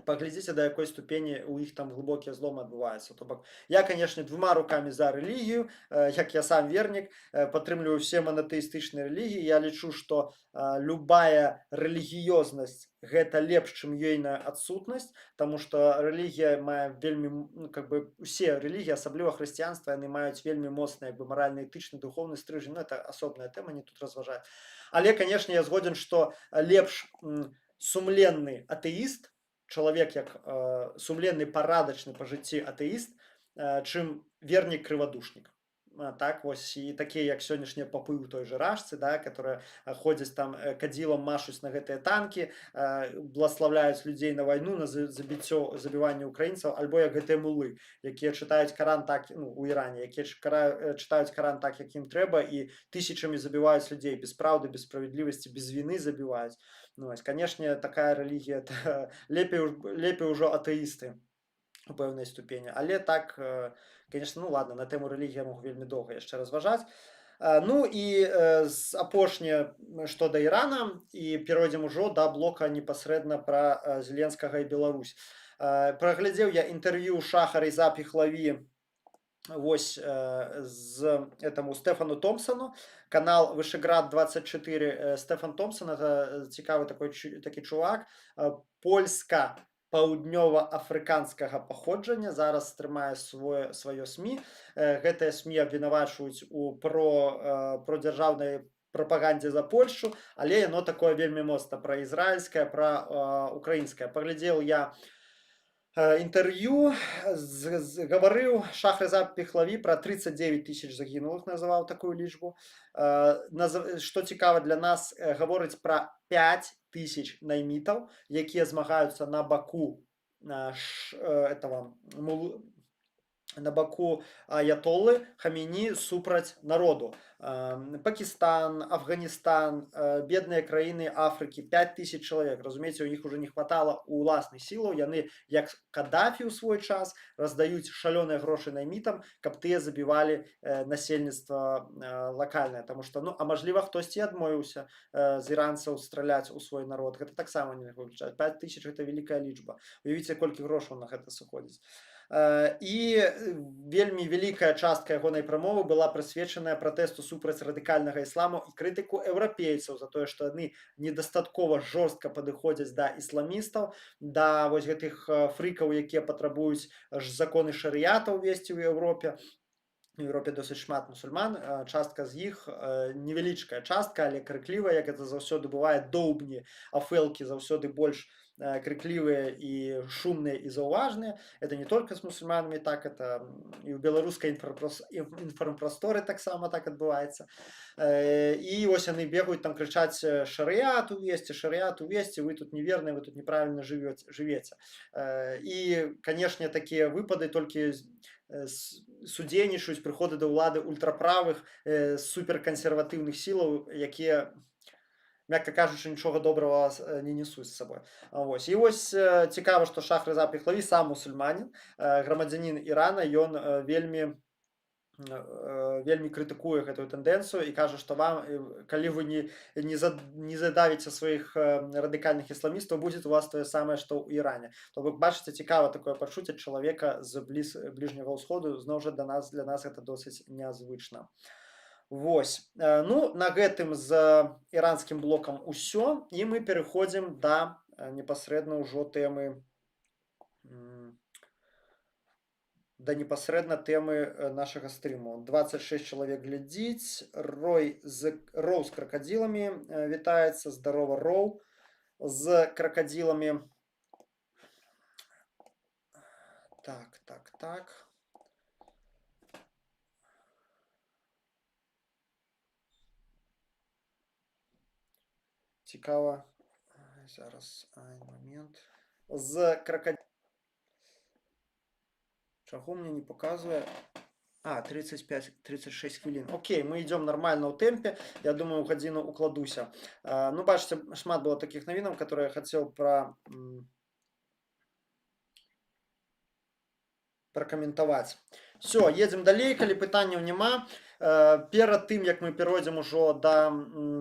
паглядзіце, да якой ступені у іх там глыбокія зломы адбываюцца. То бок я, канешне, 2 рукамі за рэлігію, як я сам вернік, падтрымліваю ўсе манатэістычныя рэлігіі. Я лічу, што любая рэлігіёзнасць гэта лепш, чым ейная адсутнасць, таму што рэлігія мае вельмі, ну, как бы усе рэлігіі, асабліва хрысціянства, яны маюць вельмі моцны, як бы маральна-этычны, духоўны стрыжань. Ну, это асобная тэма, не тут разважаць. Але, канешне, я згодзін, што лепш сумленны атэіст, чалавек як сумленны, парадачны па жыцці атэіст, чым вернік крывадушнік. Так, вось, і такія, як сённяшнія папы ў той же рашцы, да, которые ходзяць там кадзілам, машуць на гэтыя танкі, бласлаўляюць людзей на вайну, на забіццё, забіванне украінцаў, альбо як гэтыя мулы, якія чытаюць Каран так, ну, у Іране, якія чытаюць Каран так, як ім трэба, і тысячамі забіваюць людзей без праўды, без справядлівасці, без віны забіваюць. Ну, вось, канешне, такая рэлігія, лепей ужо атэісты у пэўнай ступені. Але так, конечно, ну ладно, на тэму рэлігіі я могу вельмі доўга яшчэ разважаць. Ну і апошняе, што да Ірана, і перайдзем ужо да блока непасрэдна пра Зеленскага і Беларусь. Праглядзеў я інтэрв'ю Шаха Рыза Пехлаві вось з этому Стефану Томпсону, канал Вышеград 24. Стефан Томпсон — это цікавы такі чувак, польска паўднёва-афрыканскага паходжання, зараз трымае сваё СМІ. Гэтыя СМІ абвінавачваюць у продзяржаўнай прапагандзе за Польшу, але яно такое вельмі моцна праізраільскае, праўкраінскае. Паглядзеў я інтэрв'ю, гаварыў Шах Рыза Пехлаві пра 39 тысяч загінулых, называў такую лічбу. Што цікава для нас, гаворыць пра 5 тысяч наймітаў, якія змагаюцца на баку на баку аятоллы Хамені супраць народу. Пакістан, Афганістан, бедныя краіны Афрыкі, 5 тысяч чалавек. Разумееце, у іх уже не хватала уласнай сілаў, яны, як Кадафі ў свой час, раздаюць шалёныя грошы наймітам, каб тыя забівалі насельніцтва лакальнае. Таму што, ну, а мажліва, хтосьці адмовіўся з іранцаў страляць у свой народ. Гэта таксама не выключаць. 5 тысяч — гэта вялікая лічба. Уявіце, колькі грошаў на гэта сыходзіць. І вельмі вялікая частка ягонай прамовы была прысвечаная пратэсту супраць радыкальнага ісламу і крытыку еўрапейцаў за тое, што яны недастаткова жорстка падыходзяць да ісламістаў, да вось гэтых фрыкаў, якія патрабуюць законы шарыята ўвесці ў Еўропе. У Еўропе досыць шмат мусульман, частка з іх, невялічкая частка, але крыклівая, як это заўсёды бывае, доўбні, афэлкі заўсёды больш крикливые и шумные и заўважныя. Это не только с мусульманами так, это и у беларускай інфармпрасторы таксама так адбываецца. І вось яны бегаюць там крычаць шарыят увесці, вы тут неверные, вы тут неправильно живете. І, канешне, такія выпады толькі судзейнічаюць прыходы да ўлады ультраправых суперкансерватыўных сілаў, якія, мякка кажучы, нічога добрага не несуць з сабой. Вось. І вось цікава, што Шахрыза Пехлаві сам мусульманін, грамадзянін Ірана, ён вельмі крытыкуе гэтую тэндэнцыю і кажа, што вам, калі вы не задавіце сваіх радыкальных ісламістаў, будзе у вас тое самае, што ў Іране. То вы бачыце, цікава такое пачуцце чалавека з бліжняга ўсходу, зноў жа для нас гэта досыць нязвычна. Вось. Ну, на гэтым з іранскім блокам усё, і мы пераходзім да непасрэдна ўжо тэмы нашага стрыму. 26 чалавек глядзіць. Роў з кракадзіламі вітаецца. Здарова, Роў з кракадзіламі. Так. Цікава. Зараз, момент. З кракадзіламі. Чаго мне не показывает? 35-36 хвілін. Окей, мы идем нормально ў тэмпе. Я думаю, гадзіну укладуся. Ну, бачите, шмат было таких новинок, которые я хотел прокомментовать. Все, едем далей, калі пытанняў няма. Перад тым, як мы перайдзем ужо да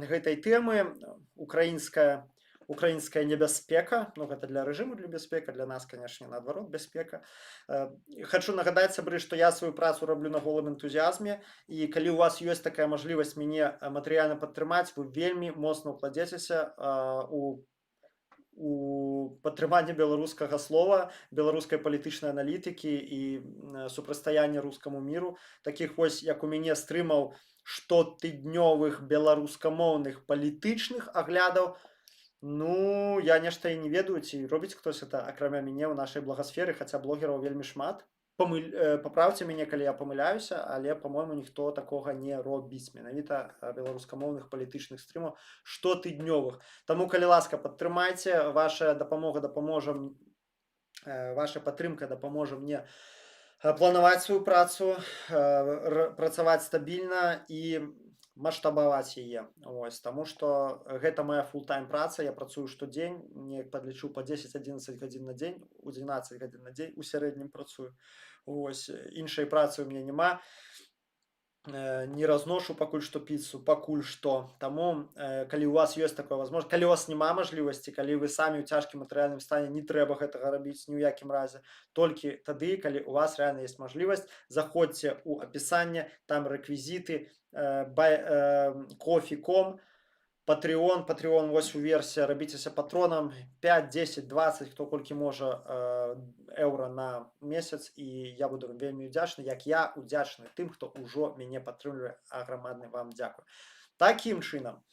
гэтай тэмы, украинская небяспека, ну гэта для рэжыму, для бяспека, для нас, конечно, наадварот, бяспека. Хочу нагадаць, сябры, што я сваю працу раблю на голым энтузіазме, і калі у вас ёсць такая мажлівасць мяне матэрыяльна падтрымаць, вы вельмі моцна укладзецеся у падтрыманне беларускага слова, беларускай палітычнай аналітыкі і супрацьстаяння рускаму міру. Такіх вось, як у мяне, стрымаў штотыднёвых беларускамоўных палітычных аглядаў, ну, я нешта і не ведаю, ці робіць хтось это акрамя мяне ў нашай благасферы, хаця блогераў вельмі шмат. Папраўце мяне, калі я памыляюся, але, па-мойму, ніхто такога не робіць, менавіта беларускамоўных палітычных стрымаў штотыднёвых. Таму, калі ласка, падтрымайце, ваша падтрымка дапаможа мне планаваць сваю працу, працаваць стабільна і маштабаваць яе. Ось, таму што гэта моя фултайм праца, я працую штодзень, не падлічу па 10-11 гадзін на дзень, у 12 гадзін на дзень у сярэднім працую. Ось, іншай працы ў мяне няма. Не разношу пакуль што піцу, пакуль што. Таму, калі у вас ёсць такая возможность, калі у вас няма мажлівасці, калі вы самі ў цяжкім матэрыяльным стане, не трэба гэтага рабіць ні ў якім разе. Толькі тады, калі у вас рэальна ёсць мажлівасць, заходзьце ў апісанне, там рэквізіты, coffee.com, Patreon, вось у версія, рабіцеся патронам 5, 10, 20, хто колькі можа еўра на месяц, і я буду вельмі удзячны, як я удзячны тым, хто ўжо мяне падтрымлівае, аграмадны вам дзякую. Такім чынам,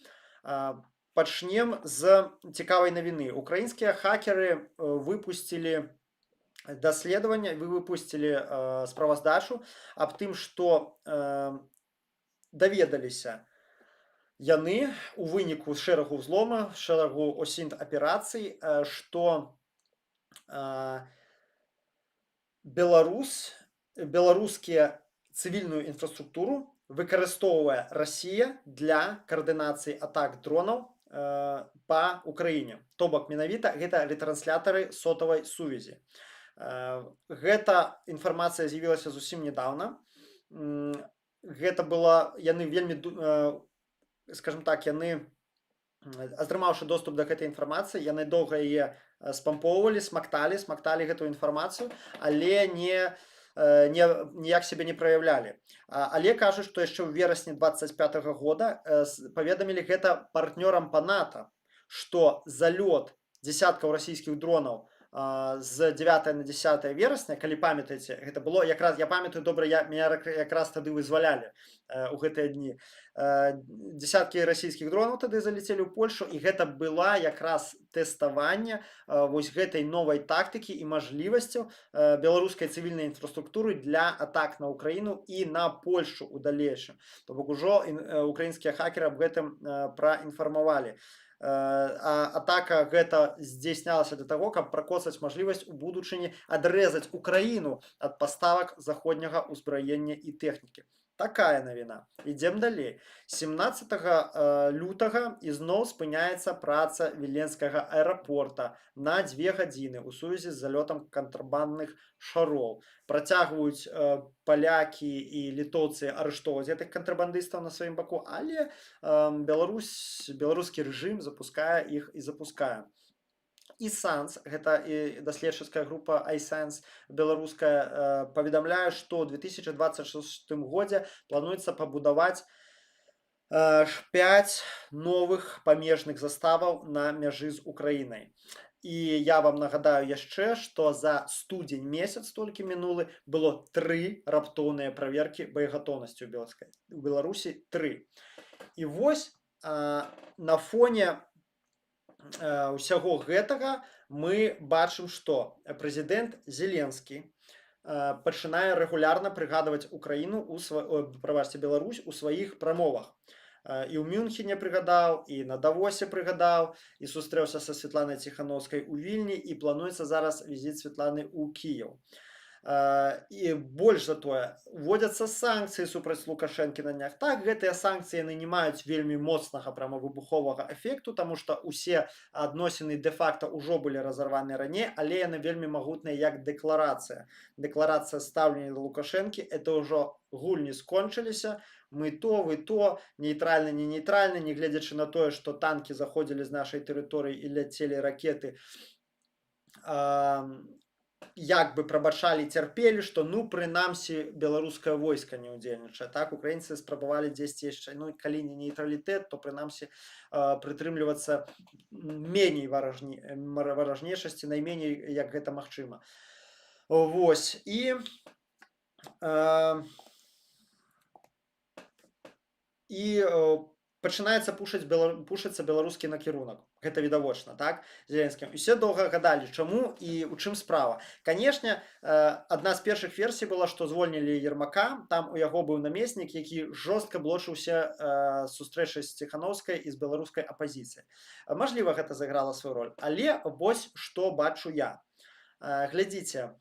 пачнем з цікавай навіны. Украінскія хакеры выпусцілі даследаванне, выпусцілі справаздачу аб тым, што даведаліся яны у выніку шэрагу ўзлома, шэрагу осінт аперацый, што беларускія цывільную інфраструктуру выкарыстоўвае Расія для каардынацыі атак дронаў па Украіне. То бок, менавіта гэта ретранслятары сотавай сувязі. Гэта інфармацыя з'явілася зусім нядаўна. Гэта была, яны вельмі, скажем так, яны, атрымаўшы доступ да гэтай інфармацыі, яны доўга яе спампоўвалі, смакталі гэтую інфармацыю, але ніяк сябе не праяўлялі. Але кажуць, што яшчэ ў верасні 25-го года паведамілі гэта партнёрам па НАТО, што залёт дзесяткаў расійскіх дронаў з 9 на 10 верасня, калі памятаеце, гэта было якраз, я памятаю добра, меня якраз тады вызвалялі у гэтыя дні. Десяткі расійскіх дронаў тады залецелі ў Польшу, і гэта была якраз тэставанне вось гэтай новай тактыкі і мажлівасцяў беларускай цывільнай інфраструктуры для атак на Украіну і на Польшу ў далейшым. То бок ужо украінскія хакеры аб гэтым праінфармавалі. Атака гэта здзейснялася для таго, каб пракоцаць мажлівасць у будучыні адрэзаць Украіну ад паставак заходняга ўзбраення і тэхнікі. Такая навіна. Ідзем далей. 17 лютага ізноў спыняецца праца віленскага аэрапорта на 2 гадзіны ў сувязі з залётам кантрабандных шароў. Працягваюць палякі і літоўцы арыштоўваць гэтых кантрабандыстаў на сваім баку, але беларускі рэжым запускае іх і запускае. iSense, гэта даследчыцкая група iSense беларуская, паведамляе, што ў 2026 годзе плануецца пабудаваць 5 новых памежных заставаў на мяжы з Украінай. І я вам нагадаю яшчэ, што за студзень месяц толькі мінулы было 3 раптоўныя праверкі боегатоўнасці ў Беларусі. 3. І вось на фоне усяго гэтага мы бачым, што прэзідэнт Зеленскі пачынае рэгулярна прыгадваць Украіну, Беларусь у сваіх прамовах. І ў Мюнхене прыгадаў, і на Давосе прыгадаў, і сустрэўся са Святланай Ціхановскай у Вільні, і плануецца зараз візіт Святланы ў Кіеў. І больш за тое, вводзяцца санкцыі супраць Лукашэнкі на днях. Так, гэтыя санкцыі яны не маюць вельмі моцнага прамавыбуховага эфекту, таму што ўсе адносіны дэ-факта ўжо былі разарваны раней, але яны вельмі магутныя як дэкларацыя. Дэкларацыя стаўлення да Лукашэнкі, это ўжо гульні скончыліся, мы то, вы то, нейтральна, не нейтральна, не гледзячы на тое, што танкі заходзілі з нашай тэрыторыі і ляцелі ракеты, як бы прабачалі, цярпелі, што ну прынамсі беларускае войска не ўдзельнічае. Так, украінцы спрабавалі дзесьці яшчэ, ну калі не нейтралітэт, то прынамсі прытрымлівацца меней варажнейшасці, найменей як гэта магчыма. Вось, і пачынаецца пушыцца беларускі накірунак. Гэта відавочна, так, Зеленскім. Усе доўга гадалі, чаму і ў чым справа. Канешне, адна з першых версій была, што звольнілі Ермака, там у яго быў намеснік, які жорстка блочыўся сустрэчай з Ціхановскай і з беларускай апазіцыяй. Мажліва, гэта зайграла сваю роль. Але вось што бачу я. Глядзіце,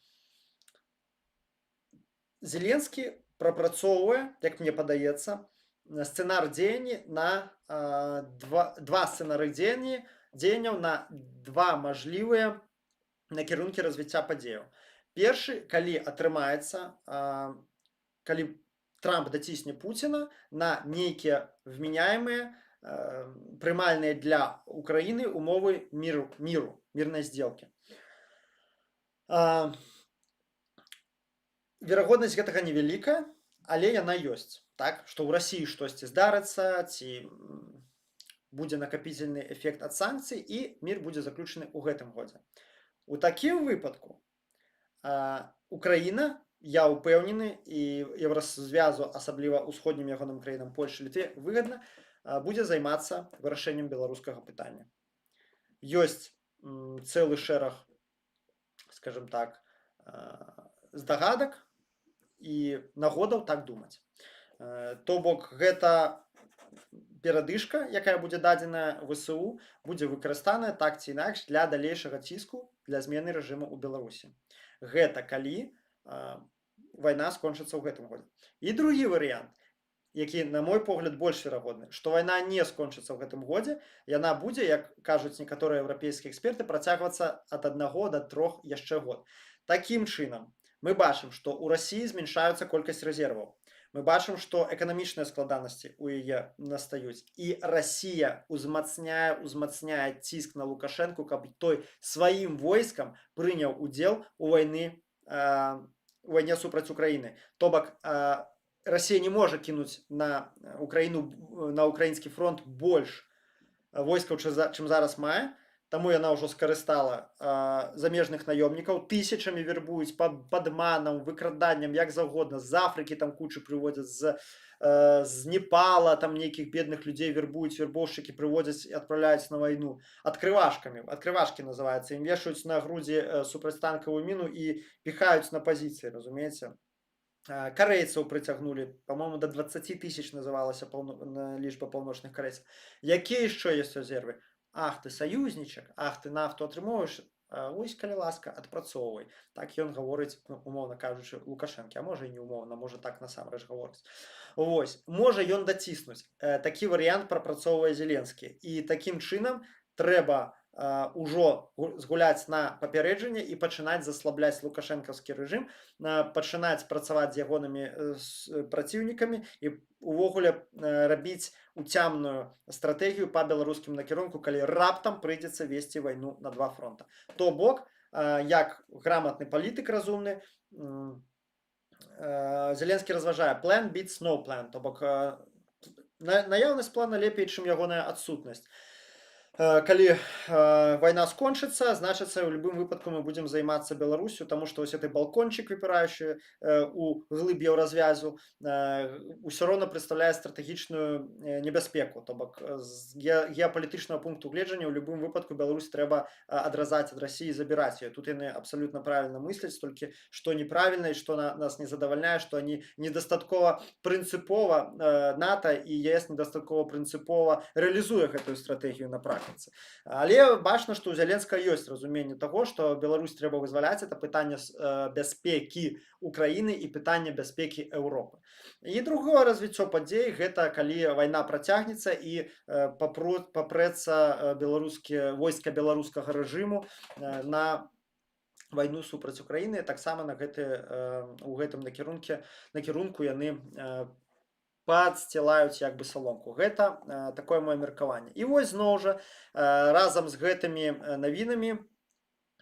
Зеленскі прапрацоўвае, як мне падаецца, сцэнар дзеянні на два сцэнары дзеянняў на 2 мажлівыя накірункі развіцця падзеяў. Першы, калі атрымаецца, калі Трамп дацісне Пуціна на нейкія вменяемыя, прымальныя для Украіны умовы міру, мірнай здзелкі. Верагоднасць гэтага невялікая, але яна ёсць. Так, што ў Расіі штосьці здарыцца, ці будзе накапітельны эфект ад санкцый, і мір будзе заключаны ў гэтым годзе. У такім выпадку Украіна, я ўпэўнены, і Еўразвязу, асабліва ўсходнім ягоным краінам Польшы, Літве, выгадна, будзе займацца вырашэннем беларускага пытання. Ёсць цэлы шэраг, скажем так, здагадак і нагодаў так думаць. То бок гэта перадышка, якая будзе дадзеная ВСУ, будзе выкарыстаная так ці інакш для далейшага ціску для змены рэжыму ў Беларусі. Гэта калі вайна скончыцца ў гэтым годзе. І другі варыянт, які, на мой погляд, больш верагодны, што вайна не скончыцца ў гэтым годзе, яна будзе, як кажуць некаторыя еўрапейскія эксперты, працягвацца ад 1 до 3 яшчэ год. Такім чынам, мы бачым, што ў Расіі зменшаюцца колькасць рэзерваў. Мы бачым, што эканамічныя складанасці ў яе настаюць. І Расія узмацняе ціск на Лукашэнку, каб той сваім войскам прыняў удзел у вайне супраць Украіны. То бок, Расія не можа кінуць на Украіну, на украінскі фронт больш войскаў, чым зараз мае. таму яна ўжо скарыстала замежных наёмнікаў, тысячамі вербуюць падманам, выкраданнем, як заўгодна, з Афрыкі там кучу прыводзяць, з Непала там нейкіх бедных людзей вербуюць, вербоўшчыкі прыводзяць і адпраўляюць на вайну адкрывашкамі, адкрывашкі называецца, ім вешаюць на грудзі супрацьтанкавую міну і піхаюць на пазіцыі, разумееце. Карэйцаў прыцягнулі, по-моему, до 20 тысяч называлася лічба паўночных карэйцаў. Якія яшчэ ёсць рэзервы? Ах, ты саюзнічак, ах, ты нафту атрымоўваеш, вось, калі ласка, адпрацоўвай. Так ён гаворыць, умоўна кажучы, Лукашэнкі, а можа і не умоўна, можа так насамрэч гаворыць. Вось, можа ён даціснуць. Такі варыянт прапрацоўвае Зеленскі. І такім чынам трэба ўжо згуляць на папярэджанне і пачынаць заслабляць лукашэнкаўскі рэжым, пачынаць працаваць з ягонымі праціўнікамі і увогуле рабіць уцямную стратэгію па беларускім накірунку, калі раптам прыйдзецца весці вайну на два фронта. То бок, як граматны палітык разумны, Зеленскі разважае plan beats no plan, то бок наяўнасць плана лепей, чым ягоная адсутнасць. Калі вайна скончыцца, значыцца, ў любым выпадку мы будзем займацца Беларусю, таму што вось гэты балкончык, выпіраючы у глыб еўразвязу, ўсё роўна прадстаўляе стратэгічную небяспеку. То бок з геапалітычнага пункту гледжання ў любым выпадку Беларусь трэба адразаць ад Расіі і забіраць яе. Тут яны абсалютна правільна мысляць, толькі што неправільна і што нас не задавальняе, што они недастаткова прынцыпова НАТО і ЕС недастаткова прынцыпова рэалізуе гэтую стратэгію на практыцы. Але бачна, што ў Зеленскага ёсць разуменне таго, што Беларусь трэба вызваляць, это пытанне бяспекі Украіны і пытанне бяспекі Еўропы. І другое развіццё падзей гэта калі вайна працягнецца і папрэцца войска беларускага рэжыму на вайну супраць Украіны, таксама у гэтым накірунку яны падсцілаюць як бы саломку. Гэта такое маё меркаванне. І вось зноў жа разам з гэтымі навінамі,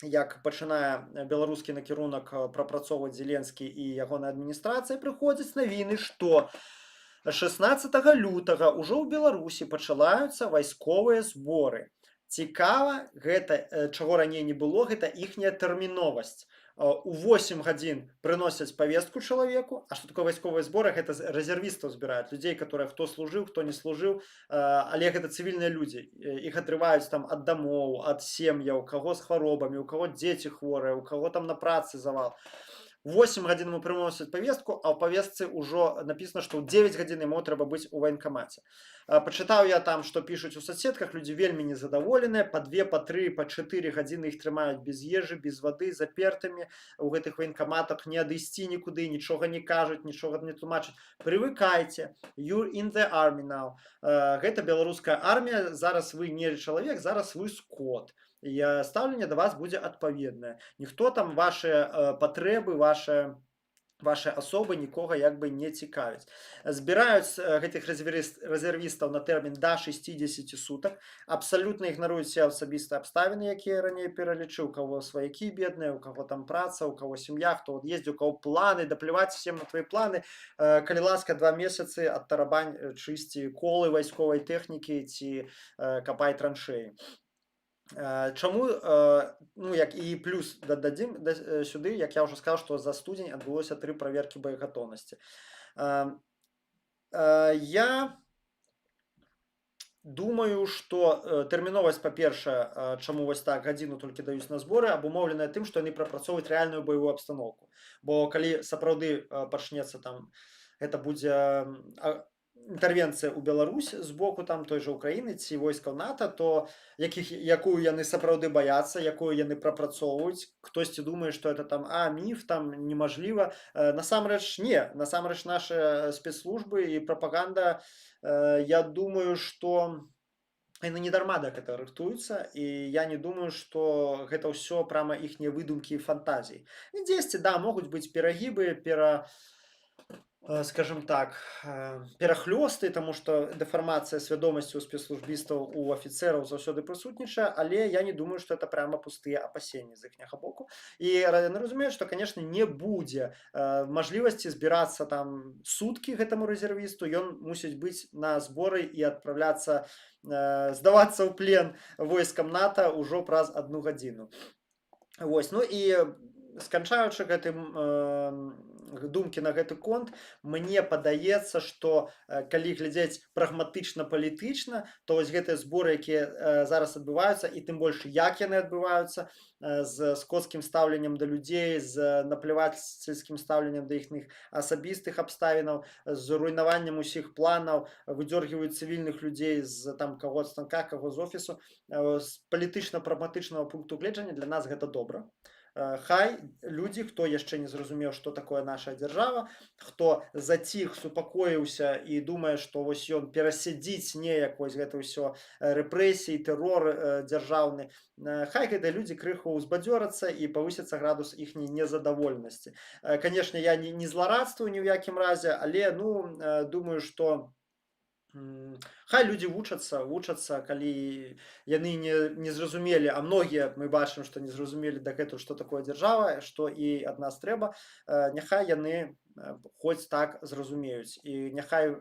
як пачынае беларускі накірунак прапрацоўваць Зеленскі і ягоная адміністрацыя, прыходзяць навіны, што 16 лютага ўжо ў Беларусі пачынаюцца вайсковыя зборы. Цікава, гэта, чаго раней не было, гэта іхняя тэрміновасць. У 8 гадзін прыносяць павестку чалавеку, а што такое вайсковыя зборы? Гэта рэзервістаў збіраюць, людзей, хто служыў, хто не служыў, але гэта цывільныя людзі. Іх атрываюць там ад дамоў, ад сем'яў, у каго з хваробамі, у каго дзеці хворыя, у каго там на працы завал. 8 гадзін ему прыносяць павестку, а ў павестцы ўжо напісана, што ў 9 гадзін яму трэба быць у ваенкамаце. Пачытаў я там, што пішуць у соцсетках, людзі вельмі незадаволеныя, па 2, па 3, па 4 гадзіны іх трымаюць без ежы, без вады, запертымі, у гэтых ваенкаматах не адысці нікуды, нічога не кажуць, нічога не тлумачаць. Прывыкайце, you're in the army now. Гэта беларуская армія, зараз вы не чалавек, зараз вы скот. І стаўленне да вас будзе адпаведнае. Ніхто там вашыя патрэбы, вашыя асобы нікога як бы не цікавіць. Збіраюць гэтых рэзервістаў на тэрмін да 60 сутак, абсалютна ігнаруюць все асабістыя абставіны, якія раней пералічыў, у каго сваякі бедныя, у каго там праца, у каго сям'я, хто ездзіў, у каго планы, дапліваць всем на твои планы. Калі ласка, 2 месяцы адтарабань чысці колы вайсковай тэхнікі ці капай траншеі. Чаму, як і плюс дададзім сюды, як я ўжо сказаў, што за студзень адбылося 3 праверкі боегатоўнасці. Я думаю, што тэрміновасць, па-першае, чаму вось так гадзіну толькі даюць на зборы, абумоўленая тым, што яны прапрацоўваюць рэальную баявую абстаноўку. Бо калі сапраўды пачнецца там, гэта будзе інтэрвенцыя ў Беларусь з боку там той жа Украіны ці войскаў НАТО, то якую яны сапраўды баяцца, якую яны прапрацоўваюць. Хтосьці думае, што это там міф, там немажліва. Насамрэч не, насамрэч нашы спецслужбы і прапаганда, я думаю, што яны не дарма да гэта рыхтуюцца, і я не думаю, што гэта ўсё прама іхнія выдумкі і фантазіі. І дзесьці, да, могуць быць перагібы, Скажем так, перахлёсты, таму што дэфармацыя свядомасці ў спецслужбістаў, у афіцэраў заўсёды прысутнічае, але я не думаю, што это пряма пустыя апасенні з іхняга боку. І яны разумеюць, што, канешне, не будзе мажлівасці збірацца там суткі гэтаму рэзервісту. Ён мусіць быць на зборы і адпраўляцца, здавацца ў плен войскам НАТО ўжо праз 1 гадзіну. Вось, ну і сканчаючы гэтым думкі на гэты конт, мне падаецца, што калі глядзець прагматычна палітычна, то вось гэтыя зборы, якія зараз адбываюцца, і тым больш як яны адбываюцца, з скоцкім стаўленнем да людзей, з наплявацельскім стаўленнем да іхных асабістых абставінаў, з руйнаваннем усіх планаў, выдзёргіваюць цывільных людзей з там каго з станка, каго з офісу. З палітычна-прагматычнага пункту гледжання для нас гэта добра. Хай людзі, хто яшчэ не зразумеў, што такое наша дзяржава, хто заціх, супакоіўся і думае, што вось ён перасядзіць неяк вось гэта ўсё рэпрэсіі, тэрор дзяржаўны, хай гэтыя людзі крыху ўзбадзёрацца і павысіцца градус іхняй незадаволенасці. Канешне, я не зларадствую ні ў якім разе, але думаю, што хай людзі вучацца, калі яны не зразумелі, а многія мы бачым, што не зразумелі дагэтуль, што такое дзяржава, што і ад нас трэба, няхай яны хоць так зразумеюць, і няхай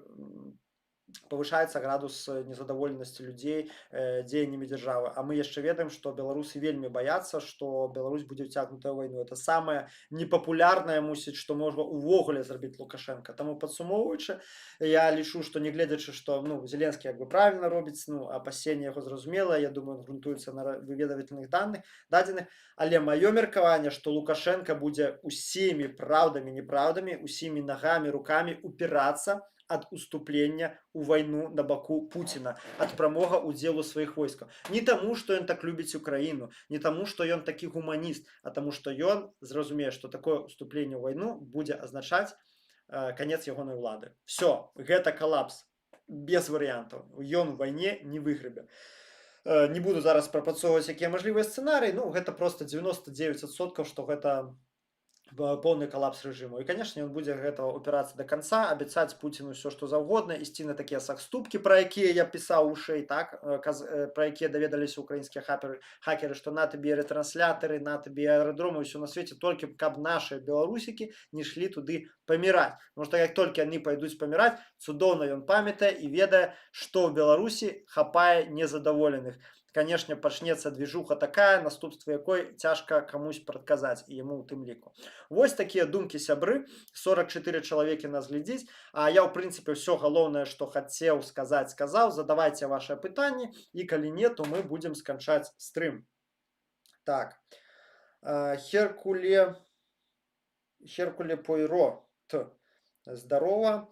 павышаецца градус незадаволенасці людзей дзеяннямі дзяржавы. А мы яшчэ ведаем, што беларусы вельмі баяцца, што Беларусь будзе ўцягнутая ў вайну. Это самае непапулярнае, мусіць, што можа ўвогуле зрабіць Лукашенко. Таму падсумоўваючы, я лічу, што нягледзячы, што Зеленскі як бы правільна робіць, апасенне яго зразумела, я думаю, ён грунтуецца на выведавальных дадзеных, але маё меркаванне, што Лукашенко будзе усімі праўдамі, непраўдамі, усімі нагамі, рукамі упірацца ад уступлення ў вайну на баку Пуціна, ад прамога ўдзелу сваіх войскаў. Не таму, што ён так любіць Украіну, не таму, што ён такі гуманіст, а таму, што ён зразумее, што такое уступленне ў вайну будзе азначаць канец ягонай улады. Всё, гэта калапс, без варыянтаў. Ён у вайне не выграбе. Не буду зараз прапрацоўваць, якія мажлівыя сцэнарыі, гэта проста 99%, што гэта поўны калапс рэжыму. І, канешне, ён будзе гэтага упірацца да канца, абяцаць Пуціну ўсё, што заўгодна, ісці на такія сахступкі, пра якія я пісаў вышэй, так, пра якія даведаліся ўкраінскія хакеры, што на табе рэтрансляторы, на табе аэрадромы, ўсё на свеце, толькі каб нашыя беларусікі не ішлі туды паміраць. Потому што як толькі яны пайдуць паміраць, цудоўна ён памятае і ведае, што ў Беларусі хапае незадаволеных. Канешне, пачнецца движуха такая, наступствы якой цяжка камусь прадказаць, і яму ў тым ліку. Вось такія думкі, сябры. 44 чалавекі нас глядзіць. А я, ў прынцыпе, ўсё галоўнае, што хацеў сказаць, сказаў. Задавайце вашыя пытанні, і калі не, то мы будзем сканчаць стрым. Так. Херкуле Пойро. Здарова.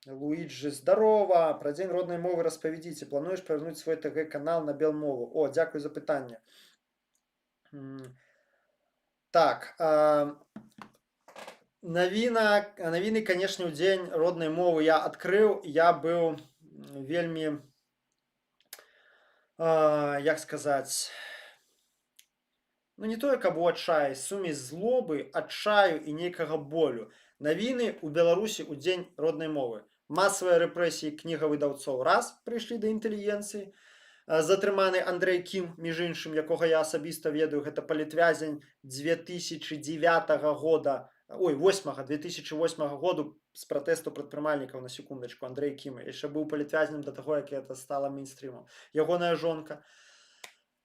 Луиджи, здорово. Про День родной мовы распавядзіце. Плануеш павярнуць свой ТГ-канал на белмову? О, дзякуй за пытанне. Так. Навіны, канешне, у Дзень роднай мовы я адкрыў. Я быў вельмі, як сказаць, не тое, каб у адчаі, сумесь злобы, адчаю і нейкага болю. Навіны ў Беларусі ў Дзень роднай мовы. Масавыя рэпрэсіі кнігавыдаўцоў раз прыйшлі да інтэлігенцыі. Затрыманы Андрэй Кім, між іншым, якога я асабіста ведаю, гэта палітвязень 2008 году з пратэсту прадпрымальнікаў, на секундачку, Андрэй Кім. Яшчэ быў палітвязнем да таго, як гэта стала мейнстрымам. Ягоная жонка.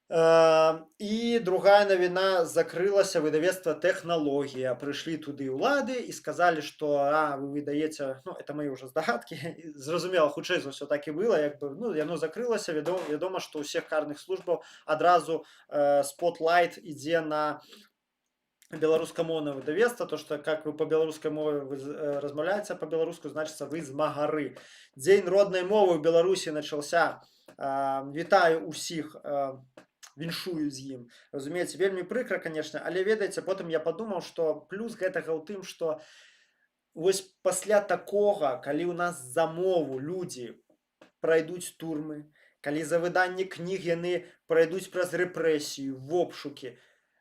І другая навіна, закрылася выдавецтва «Тэхналогія». Прыйшлі туды ўлады і сказалі, што вы выдаеце, это мои ўжо здагадкі, зразумела, хутчэй за ўсё так і было, яно закрылася, вядома, што ўсіх карных службаў адразу спотлайт ідзе на беларускамоўнае выдавецтва, то што как вы па беларускай мове размаўляеце па-беларуску, значыцца вы змагары. Дзень роднай мовы ў Беларусі начался. Вітаю ўсіх, віншую з ім. Разумееце, вельмі прыкра, канешне, але ведаеце, потым я падумаў, што плюс гэтага ў тым, што вось пасля такога, калі ў нас за мову людзі прайдуць турмы, калі за выданне кніг яны прайдуць праз рэпрэсію, вобшукі,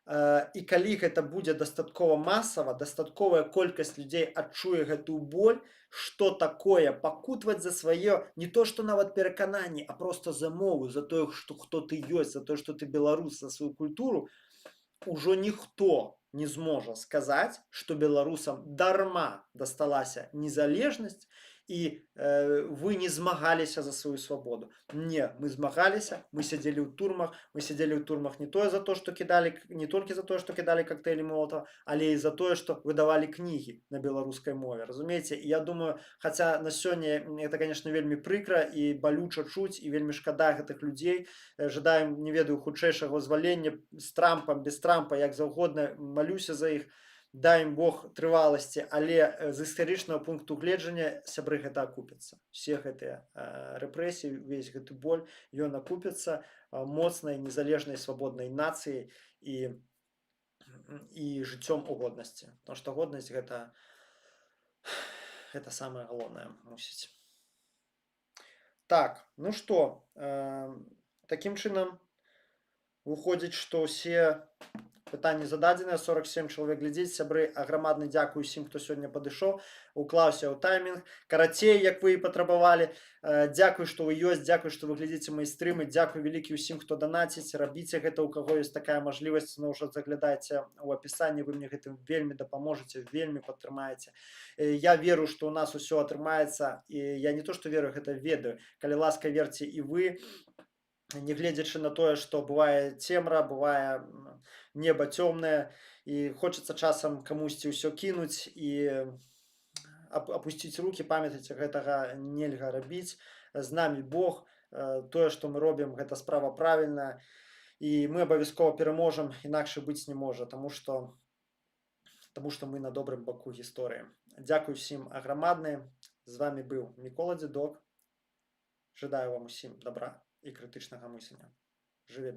І калі гэта будзе дастаткова масава, дастатковая колькасць людзей адчуе гэтую боль, што такое пакутаваць за сваё не то што нават перакананні, а проста за мову, за тое, што хто ты ёсць, за тое, што ты беларус, за сваю культуру, ужо ніхто не зможа сказаць, што беларусам дарма дасталася незалежнасць і вы не змагаліся за сваю свабоду. Не, мы змагаліся, мы сядзелі ў турмах, мы сядзелі ў турмах не тое за то, што кідалі, не толькі за тое, што кідалі коктейлі Молотова, але і за тое, што выдавалі кнігі на беларускай мове. Разумееце, і я думаю, хаця на сёння это, конечно, вельмі прыкра і балюча чуць і вельмі шкада гэтых людзей. Жадаем, не ведаю, хутчэйшага вызвалення з Трампам, без Трампа, як заўгодна, малюся за іх. Дай ім Бог трываласці, але з гістарычнага пункту гледжання, сябры, гэта акупіцца. Усе гэтыя рэпрэсіі, увесь гэты боль, ён акупіцца моцнай, незалежнай, свабоднай нацыяй і жыццём у годнасці. Потому што годнасць гэта самае галоўнае, мусіць. Так, ну што, такім чынам выходзіць, што ўсе пытанні зададзеныя, 47 чалавек глядзіць, сябры, аграмадны дзякуй усім, хто сёння падышоў, уклаўся ў таймінг, карацей, як вы і патрабавалі. Дзякуй, што вы ёсць, дзякуй, што вы глядзіце мае стрымы, дзякуй вялікі ўсім, хто данаціць, рабіце гэта, у каго ёсць такая мажлівасць, ну ўжо заглядайце ў апісанні, вы мне гэтым вельмі дапаможаце, вельмі падтрымаеце. Я веру, што ў нас усё атрымаецца, і я не то, што веру, гэта ведаю. Калі ласка, верце і вы, нягледзячы на тое, што бывае цемра, бывае неба цёмнае, і хочацца часам камусьці ўсё кінуць і апусціць рукі, памятайце, гэтага нельга рабіць. З намі Бог, тое, што мы робім, гэта справа правільная, і мы абавязкова пераможам, інакш быць не можа, таму што мы на добрым баку гісторыі. Дзякуй усім аграмадны. З вамі быў Мікола Дзедок. Жадаю вам усім добра і крытычнага мыслення. Жыве